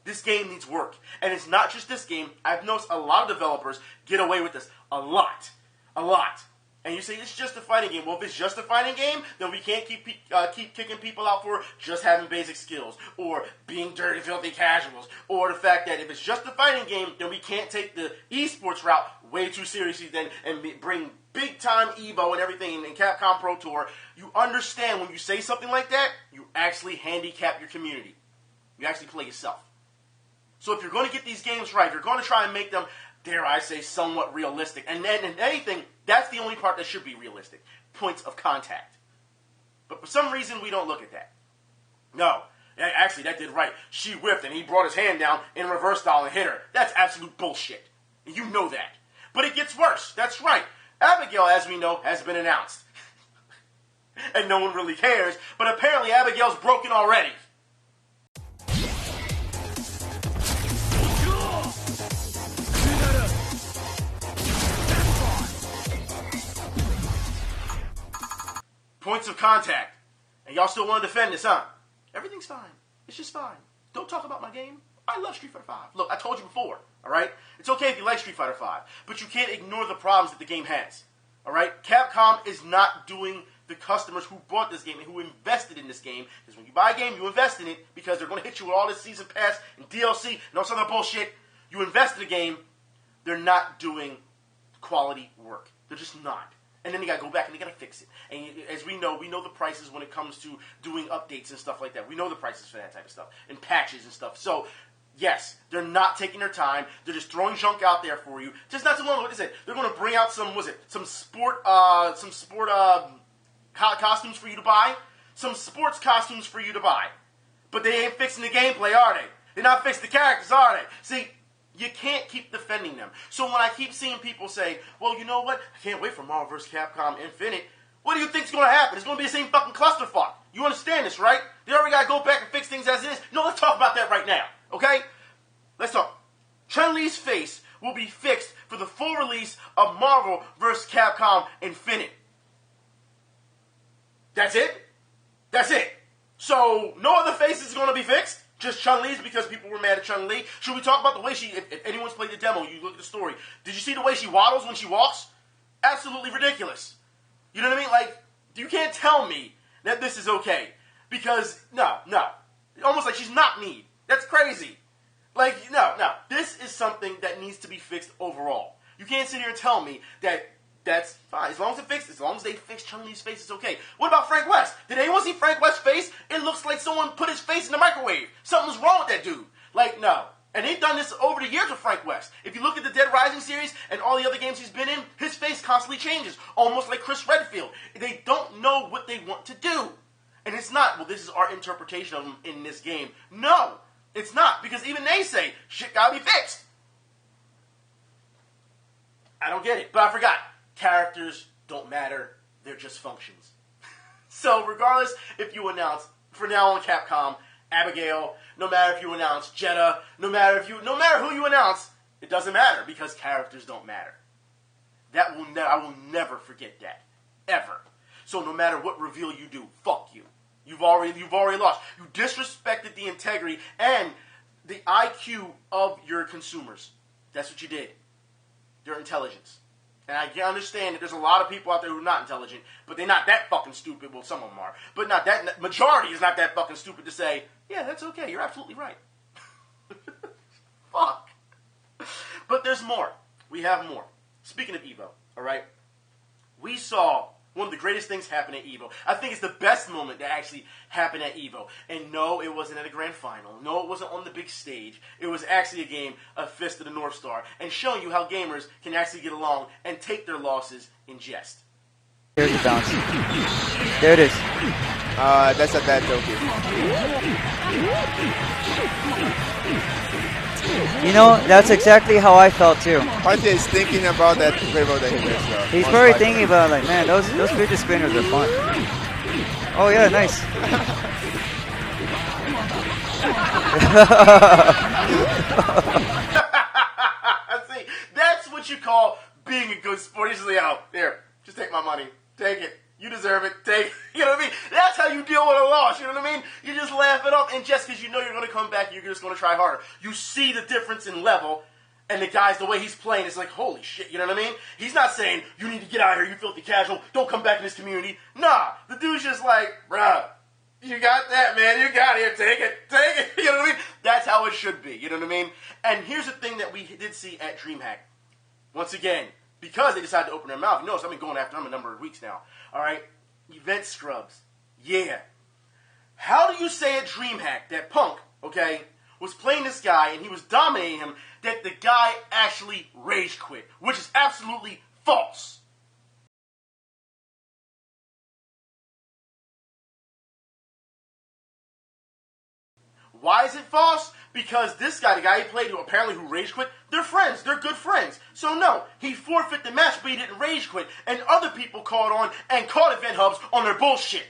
This game needs work. And it's not just this game. I've noticed a lot of developers get away with this. A lot. A lot. And you say, it's just a fighting game. Well, if it's just a fighting game, then we can't keep kicking people out for just having basic skills, or being dirty, filthy casuals, or the fact that if it's just a fighting game, then we can't take the esports route way too seriously and bring big-time Evo and everything in Capcom Pro Tour. You understand when you say something like that, you actually handicap your community. You actually play yourself. So if you're going to get these games right, if you're going to try and make them, dare I say, somewhat realistic, and then in anything, that's the only part that should be realistic. Points of contact. But for some reason, we don't look at that. No. Actually, that did right. She whipped and he brought his hand down in reverse style and hit her. That's absolute bullshit. And you know that. But it gets worse. That's right. Abigail, as we know, has been announced. And no one really cares. But apparently Abigail's broken already. Points of contact. And y'all still want to defend this, huh? Everything's fine. It's just fine. Don't talk about my game. I love Street Fighter 5. Look, I told you before, alright? It's okay if you like Street Fighter 5, but you can't ignore the problems that the game has. All right? Capcom is not doing the customers who bought this game and who invested in this game. Because when you buy a game, you invest in it because they're going to hit you with all this season pass and DLC and all this other bullshit. You invest in the game. They're not doing quality work. They're just not. And then they got to go back and they got to fix it. And as we know the prices when it comes to doing updates and stuff like that. We know the prices for that type of stuff. And patches and stuff. So, yes, they're not taking their time. They're just throwing junk out there for you. Just not too long. What is it? They're going to bring out some sport costumes for you to buy. Some sports costumes for you to buy. But they ain't fixing the gameplay, are they? They're not fixing the characters, are they? See, you can't keep defending them. So when I keep seeing people say, well, you know what? I can't wait for Marvel vs. Capcom Infinite. What do you think's going to happen? It's going to be the same fucking clusterfuck. You understand this, right? They already got to go back and fix things as it is. No, let's talk about that right now, okay? Let's talk. Chun Li's face will be fixed for the full release of Marvel vs. Capcom Infinite. That's it? That's it. So, no other face is going to be fixed? Just Chun-Li's because people were mad at Chun-Li? Should we talk about the way she, if anyone's played the demo, you look at the story, did you see the way she waddles when she walks? Absolutely ridiculous. You know what I mean? Like, you can't tell me that this is okay. Because, no. Almost like she's not me. That's crazy. Like, no. This is something that needs to be fixed overall. You can't sit here and tell me that that's fine. As long as they fix Chun-Li's face, it's okay. What about Frank West? Did anyone see Frank West's face? It looks like someone put his face in the microwave. Something's wrong with that dude. Like, no. And they've done this over the years with Frank West. If you look at the Dead Rising series and all the other games he's been in, his face constantly changes. Almost like Chris Redfield. They don't know what they want to do. And it's not, well, this is our interpretation of him in this game. No, it's not. Because even they say, shit gotta be fixed. I don't get it. But I forgot. Characters don't matter. They're just functions. So regardless if you announce, for now on Capcom, Abigail, no matter if you announce Jeddah, no matter who you announce, it doesn't matter because characters don't matter. I will never forget that. Ever. So no matter what reveal you do, fuck you. You've already lost. You disrespected the integrity and the IQ of your consumers. That's what you did. Their intelligence. And I understand that there's a lot of people out there who are not intelligent, but they're not that fucking stupid. Well, some of them are. But not that, majority is not that fucking stupid to say, yeah, that's okay, you're absolutely right. Fuck. But there's more. We have more. Speaking of EVO, alright? We saw one of the greatest things happen at EVO. I think it's the best moment that actually happened at EVO. And no, it wasn't at a grand final. No, it wasn't on the big stage. It was actually a game of Fist of the North Star and showing you how gamers can actually get along and take their losses in jest. Here's the bounce. There it is. That's a bad joke. You know, that's exactly how I felt too. Party is thinking about that pivot that he missed. He's probably thinking about like, man, those fidget spinners are fun. Oh yeah, nice. See, that's what you call being a good sport. He's just like, oh, here, just take my money. Take it. You deserve it. Take it. You know what I mean? That's how you deal with a loss. You know what I mean? You just laugh it up, and just because you know you're going to come back, you're just going to try harder. You see the difference in level, and the guy's, the way he's playing, it's like, holy shit, you know what I mean? He's not saying, you need to get out of here, you filthy casual, don't come back in this community. Nah, the dude's just like, bruh, you got that, man, you got it, take it, you know what I mean? That's how it should be, you know what I mean? And here's the thing that we did see at DreamHack. Once again, because they decided to open their mouth, you notice I've been going after them a number of weeks now, alright? Event scrubs. Yeah. How do you say at DreamHack that Punk, okay, was playing this guy and he was dominating him, that the guy actually rage quit, which is absolutely false. Why is it false? Because this guy, the guy he played, who rage quit, they're friends. They're good friends. So no, he forfeit the match, but he didn't rage quit. And other people caught on and caught event hubs on their bullshit.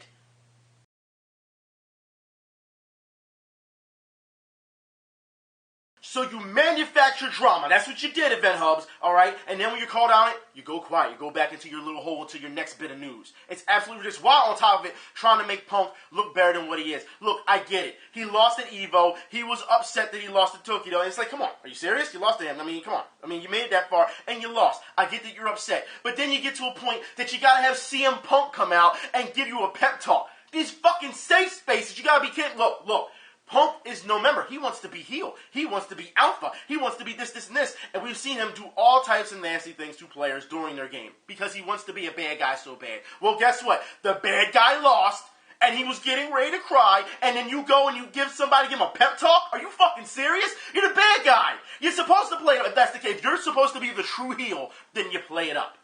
So you manufacture drama. That's what you did, Event Hubs, all right? And then when you're called on it, you go quiet. You go back into your little hole until your next bit of news. It's absolutely ridiculous. While on top of it, trying to make Punk look better than what he is. Look, I get it. He lost at EVO. He was upset that he lost to Tokyo. It's like, come on. Are you serious? You lost to him. I mean, come on. I mean, you made it that far, and you lost. I get that you're upset. But then you get to a point that you got to have CM Punk come out and give you a pep talk. These fucking safe spaces, you got to be kidding. Look. Punk is no member. He wants to be heel. He wants to be alpha. He wants to be this, and this. And we've seen him do all types of nasty things to players during their game because he wants to be a bad guy so bad. Well, guess what? The bad guy lost, and he was getting ready to cry, and then you go and you give him a pep talk? Are you fucking serious? You're the bad guy. You're supposed to play it up. If that's the case, if you're supposed to be the true heel, then you play it up.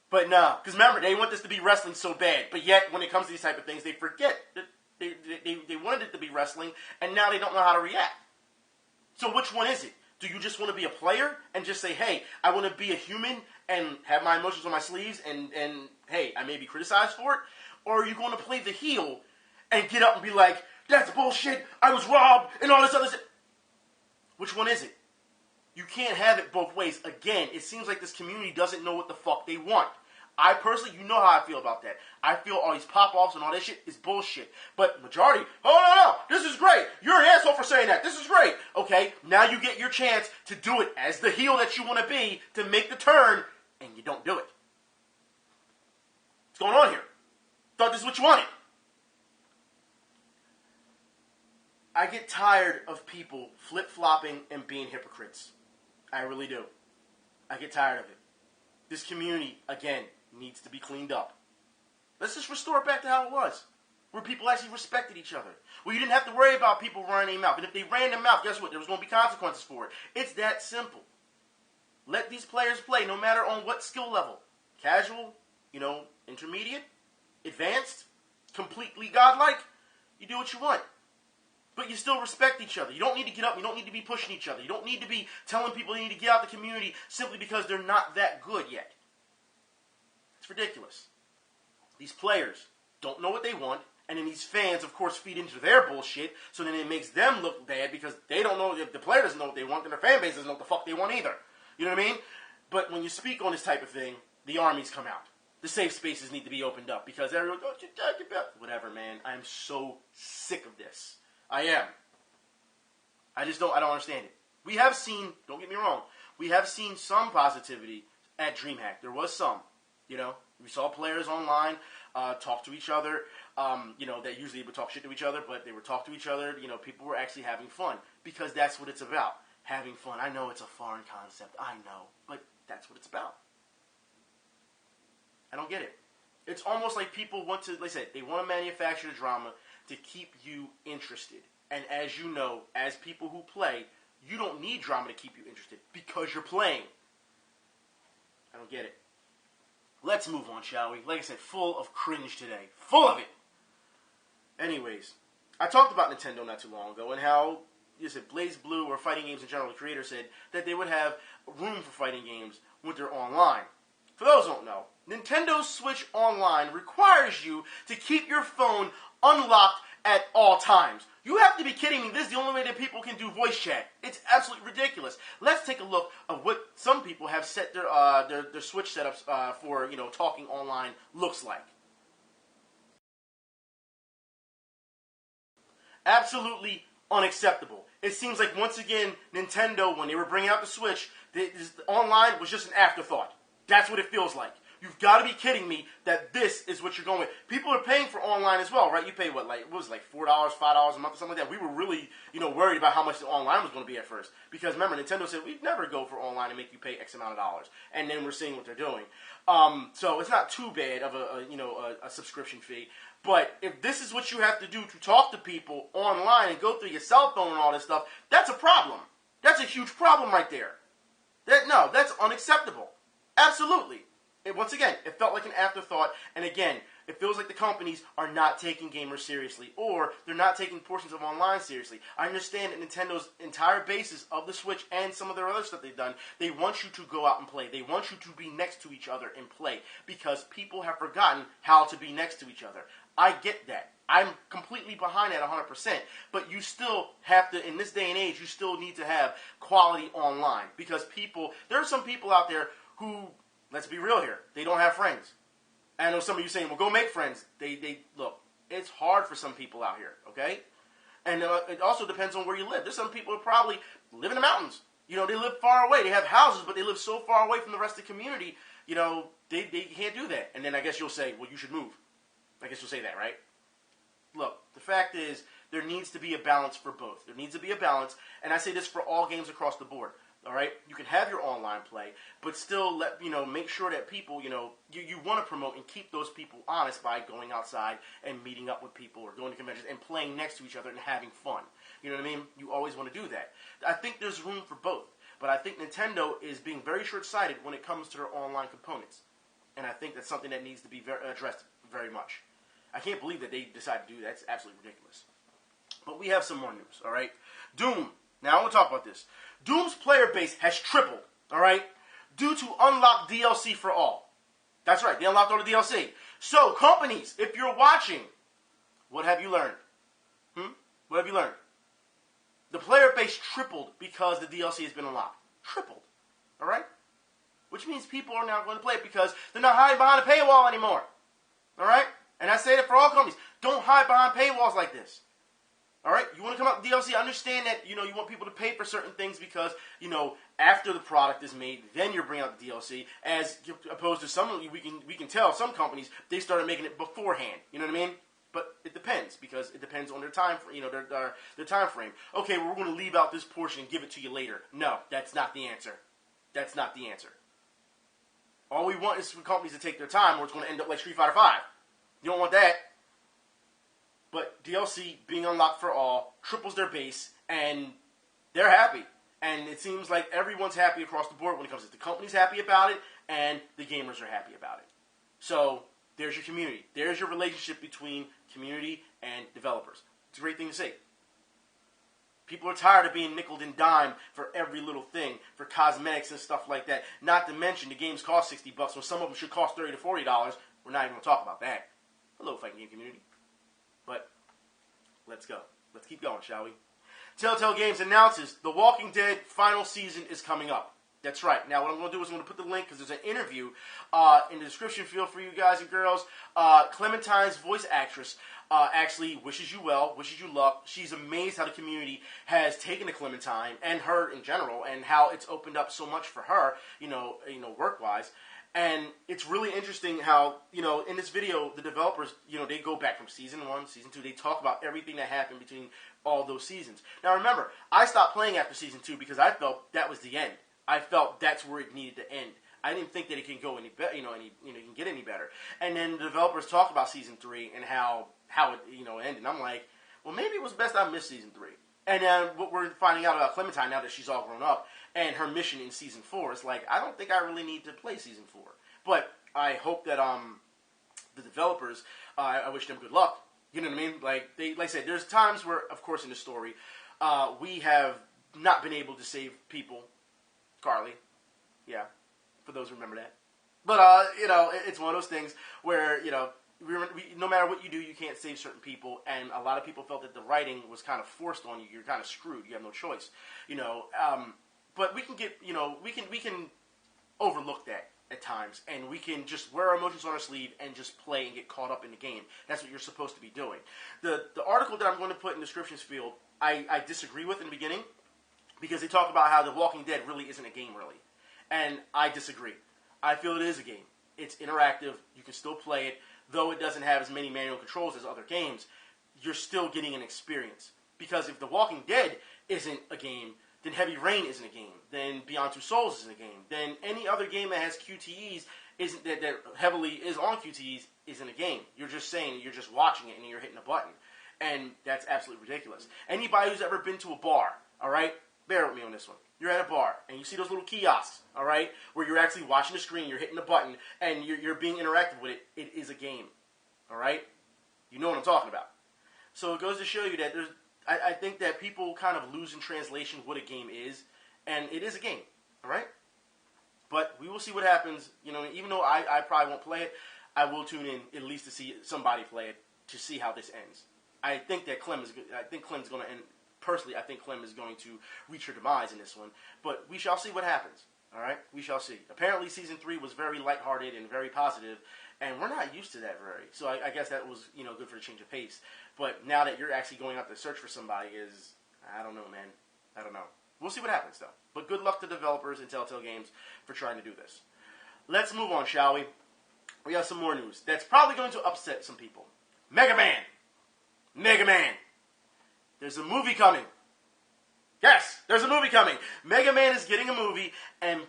But no, because remember, they want this to be wrestling so bad, but yet when it comes to these type of things, they forget that They wanted it to be wrestling, and now they don't know how to react. So which one is it? Do you just want to be a player and just say, hey, I want to be a human and have my emotions on my sleeves and hey, I may be criticized for it? Or are you going to play the heel and get up and be like, that's bullshit, I was robbed, and all this other shit? Which one is it? You can't have it both ways. Again, it seems like this community doesn't know what the fuck they want. I personally, you know how I feel about that. I feel all these pop-offs and all that shit is bullshit. But majority, oh, no, this is great. You're an asshole for saying that. This is great. Okay, now you get your chance to do it as the heel that you want to be, to make the turn, and you don't do it. What's going on here? Thought this is what you wanted. I get tired of people flip-flopping and being hypocrites. I really do. I get tired of it. This community, again, needs to be cleaned up. Let's just restore it back to how it was, where people actually respected each other, where you didn't have to worry about people running their mouth. And if they ran their mouth, guess what? There was going to be consequences for it. It's that simple. Let these players play, no matter on what skill level. Casual, intermediate, advanced, completely godlike. You do what you want. But you still respect each other. You don't need to get up. You don't need to be pushing each other. You don't need to be telling people they need to get out the community simply because they're not that good yet. It's ridiculous. These players don't know what they want, and then these fans, of course, feed into their bullshit, so then it makes them look bad because they don't know, if the player doesn't know what they want, then their fan base doesn't know what the fuck they want either. You know what I mean? But when you speak on this type of thing, the armies come out. The safe spaces need to be opened up because everyone goes, whatever, man. I'm so sick of this. I am. I don't understand it. We have seen, don't get me wrong, we have seen some positivity at DreamHack. There was some, We saw players online talk to each other, that usually would talk shit to each other, but they would talk to each other. People were actually having fun because that's what it's about, having fun. I know it's a foreign concept, I know, but that's what it's about. I don't get it. It's almost like people want to, like I said, they want to manufacture the drama to keep you interested. And as you know, as people who play, you don't need drama to keep you interested because you're playing. I don't get it. Let's move on, shall we? Like I said, full of cringe today. Full of it. Anyways, I talked about Nintendo not too long ago and how, BlazBlue or fighting games in general, the creator said that they would have room for fighting games when they're online. For those who don't know, Nintendo Switch Online requires you to keep your phone unlocked at all times. You have to be kidding me. This is the only way that people can do voice chat. It's absolutely ridiculous. Let's take a look at what some people have set their Switch setups for, talking online looks like. Absolutely unacceptable. It seems like, once again, Nintendo, when they were bringing out the Switch, online was just an afterthought. That's what it feels like. You've got to be kidding me that this is what you're going with. People are paying for online as well, right? You pay what was it, like $4, $5 a month or something like that. We were really, worried about how much the online was going to be at first. Because remember, Nintendo said, we'd never go for online and make you pay X amount of dollars. And then we're seeing what they're doing. So it's not too bad of a subscription fee. But if this is what you have to do to talk to people online and go through your cell phone and all this stuff, that's a problem. That's a huge problem right there. That's unacceptable. Absolutely. Once again, it felt like an afterthought, and again, it feels like the companies are not taking gamers seriously, or they're not taking portions of online seriously. I understand that Nintendo's entire basis of the Switch and some of their other stuff they've done, they want you to go out and play. They want you to be next to each other and play, because people have forgotten how to be next to each other. I get that. I'm completely behind that 100%. But you still have to, in this day and age, you still need to have quality online. Because there are some people out there who, let's be real here, they don't have friends. I know some of you saying, well, go make friends. Look, it's hard for some people out here, okay? And it also depends on where you live. There's some people who probably live in the mountains. They live far away. They have houses, but they live so far away from the rest of the community, they can't do that. And then I guess you'll say, well, you should move. I guess you'll say that, right? Look, the fact is, there needs to be a balance for both. There needs to be a balance, and I say this for all games across the board. All right, you can have your online play, but still make sure that people, you want to promote and keep those people honest by going outside and meeting up with people or going to conventions and playing next to each other and having fun. You know what I mean? You always want to do that. I think there's room for both, but I think Nintendo is being very short-sighted when it comes to their online components, and I think that's something that needs to be addressed very much. I can't believe that they decided to do that. It's absolutely ridiculous. But we have some more news, all right? Doom. Now, I want to talk about this. Doom's player base has tripled, all right, due to unlocked DLC for all. That's right, they unlocked all the DLC. So, companies, if you're watching, what have you learned? What have you learned? The player base tripled because the DLC has been unlocked. Tripled, all right? Which means people are now going to play it because they're not hiding behind a paywall anymore, all right? And I say that for all companies. Don't hide behind paywalls like this. All right? You want to come out with DLC, understand that, you want people to pay for certain things because, after the product is made, then you're bringing out the DLC, as opposed to some, we can tell some companies, they started making it beforehand. You know what I mean? But it depends, because it depends on their time, their time frame. Okay, well, we're going to leave out this portion and give it to you later. No, that's not the answer. That's not the answer. All we want is for companies to take their time, or it's going to end up like Street Fighter V. You don't want that. But DLC being unlocked for all triples their base, and they're happy. And it seems like everyone's happy across the board when it comes to the company's happy about it, and the gamers are happy about it. So there's your community. There's your relationship between community and developers. It's a great thing to see. People are tired of being nickeled and dimed for every little thing, for cosmetics and stuff like that. Not to mention the games cost $60, when some of them should cost $30 to $40. We're not even going to talk about that. Hello, fighting game community. But let's go. Let's keep going, shall we? Telltale Games announces The Walking Dead final season is coming up. That's right. Now, what I'm going to do is I'm going to put the link, because there's an interview in the description field for you guys and girls. Clementine's voice actress actually wishes you well, wishes you luck. She's amazed how the community has taken to Clementine and her in general, and how it's opened up so much for her, work-wise. And it's really interesting how, in this video, the developers, they go back from Season 1, Season 2. They talk about everything that happened between all those seasons. Now, remember, I stopped playing after Season 2 because I felt that was the end. I felt that's where it needed to end. I didn't think that it can go any better, it can get any better. And then the developers talked about Season 3 and how it, ended. And I'm like, well, maybe it was best I missed Season 3. And then what we're finding out about Clementine now that she's all grown up, and her mission in Season 4 is like, I don't think I really need to play Season 4. But I hope that the developers, I wish them good luck. You know what I mean? Like I said, there's times where, of course, in the story, we have not been able to save people. Carly, yeah, for those who remember that. But it's one of those things where no matter what you do, you can't save certain people, and a lot of people felt that the writing was kind of forced on you. You're kind of screwed. You have no choice, But we can get, we can overlook that at times, and we can just wear our emotions on our sleeve and just play and get caught up in the game. That's what you're supposed to be doing. The article that I'm going to put in the descriptions field, I disagree with in the beginning, because they talk about how The Walking Dead really isn't a game, really. And I disagree. I feel it is a game. It's interactive. You can still play it. Though it doesn't have as many manual controls as other games, you're still getting an experience. Because if The Walking Dead isn't a game, then Heavy Rain isn't a game. Then Beyond Two Souls isn't a game. Then any other game that has QTEs that heavily is on QTEs isn't a game. You're just saying, you're just watching it and you're hitting a button. And that's absolutely ridiculous. Anybody who's ever been to a bar, all right, bear with me on this one. You're at a bar, and you see those little kiosks, all right, where you're actually watching the screen, you're hitting the button, and you're being interactive with it. It is a game, all right? You know what I'm talking about. So it goes to show you that I think that people kind of lose in translation what a game is, and it is a game, all right? But we will see what happens. Even though I probably won't play it, I will tune in at least to see somebody play it to see how this ends. I think Clem's going to end. Personally, I think Clem is going to reach her demise in this one. But we shall see what happens. All right? We shall see. Apparently, Season 3 was very lighthearted and very positive, and we're not used to that very. So I guess that was, good for the change of pace. But now that you're actually going out to search for somebody I don't know, man. I don't know. We'll see what happens, though. But good luck to developers and Telltale Games for trying to do this. Let's move on, shall we? We have some more news that's probably going to upset some people. Mega Man! Mega Man! There's a movie coming. Yes, there's a movie coming. Mega Man is getting a movie, and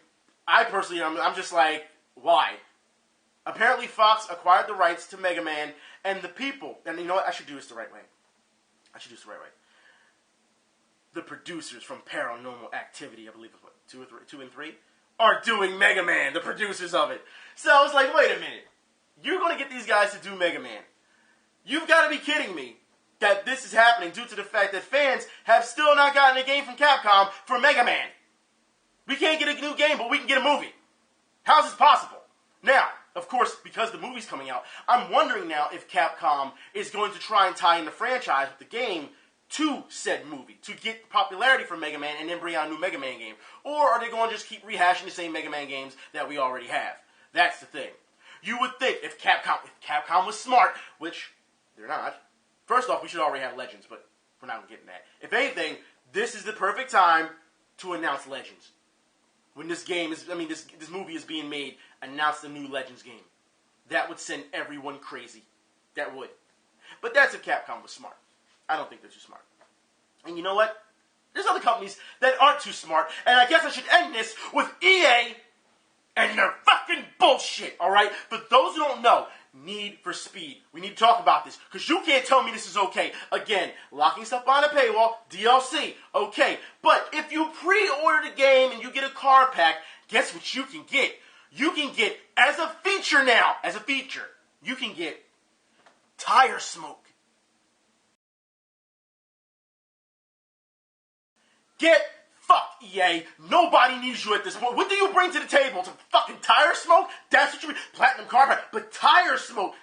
I personally, I'm just like, why? Apparently Fox acquired the rights to Mega Man, and the people, and you know what, I should do this the right way. The producers from Paranormal Activity, I believe it's what, 2 and 3, are doing Mega Man, the producers of it. So I was like, wait a minute. You're going to get these guys to do Mega Man. You've got to be kidding me that this is happening due to the fact that fans have still not gotten a game from Capcom for Mega Man. We can't get a new game, but we can get a movie. How is this possible? Now, of course, because the movie's coming out, I'm wondering now if Capcom is going to try and tie in the franchise with the game to said movie, to get popularity for Mega Man and then bring out a new Mega Man game. Or are they going to just keep rehashing the same Mega Man games that we already have? That's the thing. You would think if Capcom was smart, which they're not. First off, we should already have Legends, but we're not getting that. If anything, this is the perfect time to announce Legends. When this movie is being made, announce the new Legends game. That would send everyone crazy. That would. But that's if Capcom was smart. I don't think they're too smart. And you know what? There's other companies that aren't too smart, and I guess I should end this with EA and their fucking bullshit, alright? For those who don't know, Need for Speed. We need to talk about this, because you can't tell me this is okay. Again, locking stuff behind a paywall, DLC, okay. But if you pre-order the game and you get a car pack, guess what you can get? You can get, as a feature now, you can get tire smoke. Get fucked, EA. Nobody needs you at this point. What do you bring to the table? To fucking tire smoke? That's what you mean. Platinum carbide. But tire smoke?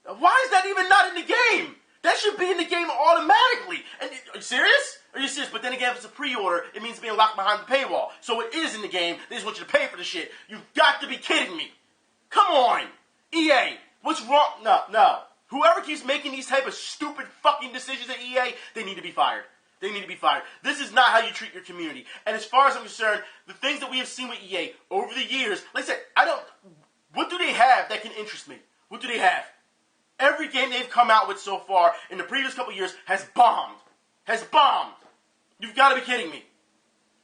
Why is that even not in the game? That should be in the game automatically. And are you serious? Are you serious? But then again, if it's a pre-order, it means being locked behind the paywall. So it is in the game. They just want you to pay for the shit. You've got to be kidding me. Come on. EA. What's wrong? No. Whoever keeps making these type of stupid fucking decisions at EA, they need to be fired. They need to be fired. This is not how you treat your community. And as far as I'm concerned, the things that we have seen with EA over the years, like I said, what do they have that can interest me? What do they have? Every game they've come out with so far in the previous couple years has bombed. You've got to be kidding me.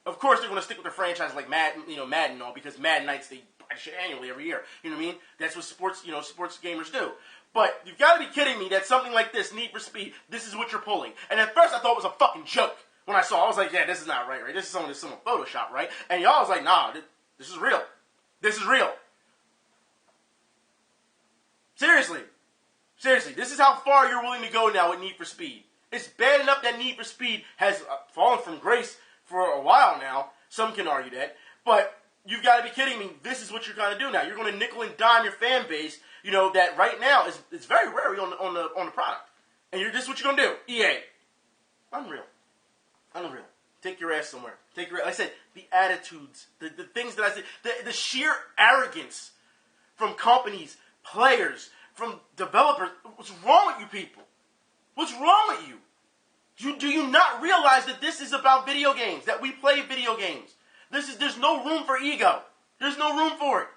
Of course, they're going to stick with their franchise like Madden and all, because Madden Nights, they buy shit annually every year. You know what I mean? That's what sports gamers do. But you've got to be kidding me that something like this, Need for Speed, this is what you're pulling. And at first I thought it was a fucking joke. When I was like, yeah, this is not right? This is some Photoshop, right? And y'all was like, nah, this is real. This is real. Seriously, this is how far you're willing to go now with Need for Speed. It's bad enough that Need for Speed has fallen from grace for a while now. Some can argue that. But you've got to be kidding me. This is what you're going to do now. You're going to nickel and dime your fan base, that right now is very rare on the product. And this is what you're going to do. EA. Unreal. Take your ass somewhere. Like I said, the attitudes, the things that I said, the sheer arrogance from companies, players, from developers. What's wrong with you people? What's wrong with you? Do you not realize that this is about video games, that we play video games? There's no room for ego. There's no room for it.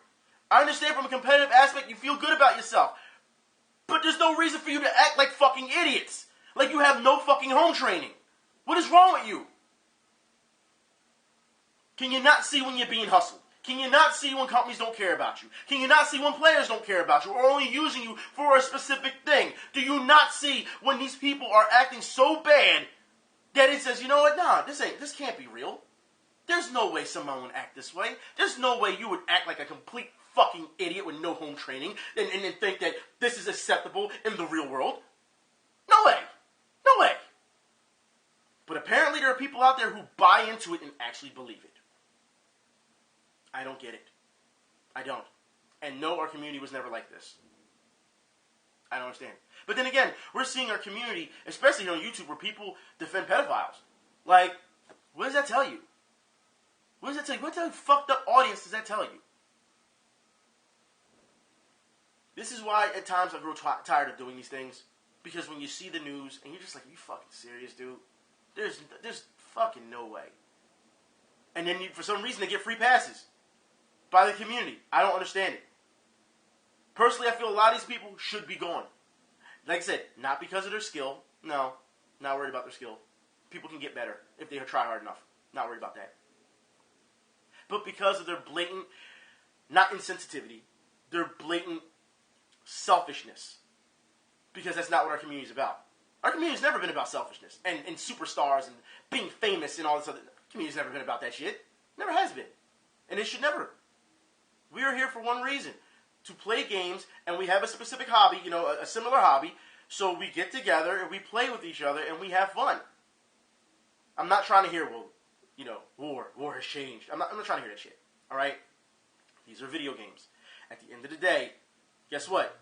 I understand from a competitive aspect you feel good about yourself. But there's no reason for you to act like fucking idiots. Like you have no fucking home training. What is wrong with you? Can you not see when you're being hustled? Can you not see when companies don't care about you? Can you not see when players don't care about you or only using you for a specific thing? Do you not see when these people are acting so bad that it says, you know what, nah, this can't be real. There's no way someone would act this way. There's no way you would act like a complete fucking idiot with no home training and think that this is acceptable in the real world. No way. But apparently there are people out there who buy into it and actually believe it. I don't get it. I don't. And no, our community was never like this. I don't understand. But then again, we're seeing our community, especially here on YouTube, where people defend pedophiles. Like, what does that tell you? What does that tell you? What kind of fucked up audience does that tell you? This is why at times I grow tired of doing these things. Because when you see the news and you're just like, are you fucking serious, dude? There's fucking no way. And then for some reason they get free passes by the community. I don't understand it. Personally, I feel a lot of these people should be gone. Like I said, not because of their skill. No, not worried about their skill. People can get better if they try hard enough. Not worried about that. But because of their blatant, not insensitivity, their blatant selfishness. Because that's not what our community is about. Our community has never been about selfishness and superstars and being famous and all this other. Community's never been about that shit. Never has been. And it should never. We are here for one reason. To play games, and we have a specific hobby, a similar hobby, so we get together and we play with each other and we have fun. I'm not trying to hear, war has changed. I'm not trying to hear that shit, all right? These are video games. At the end of the day, guess what?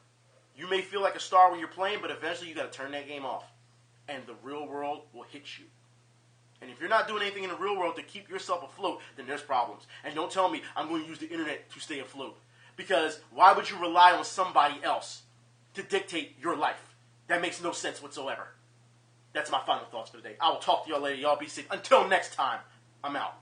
You may feel like a star when you're playing, but eventually you got to turn that game off, and the real world will hit you. And if you're not doing anything in the real world to keep yourself afloat, then there's problems. And don't tell me I'm going to use the internet to stay afloat. Because why would you rely on somebody else to dictate your life? That makes no sense whatsoever. That's my final thoughts for today. I will talk to y'all later. Y'all be safe. Until next time, I'm out.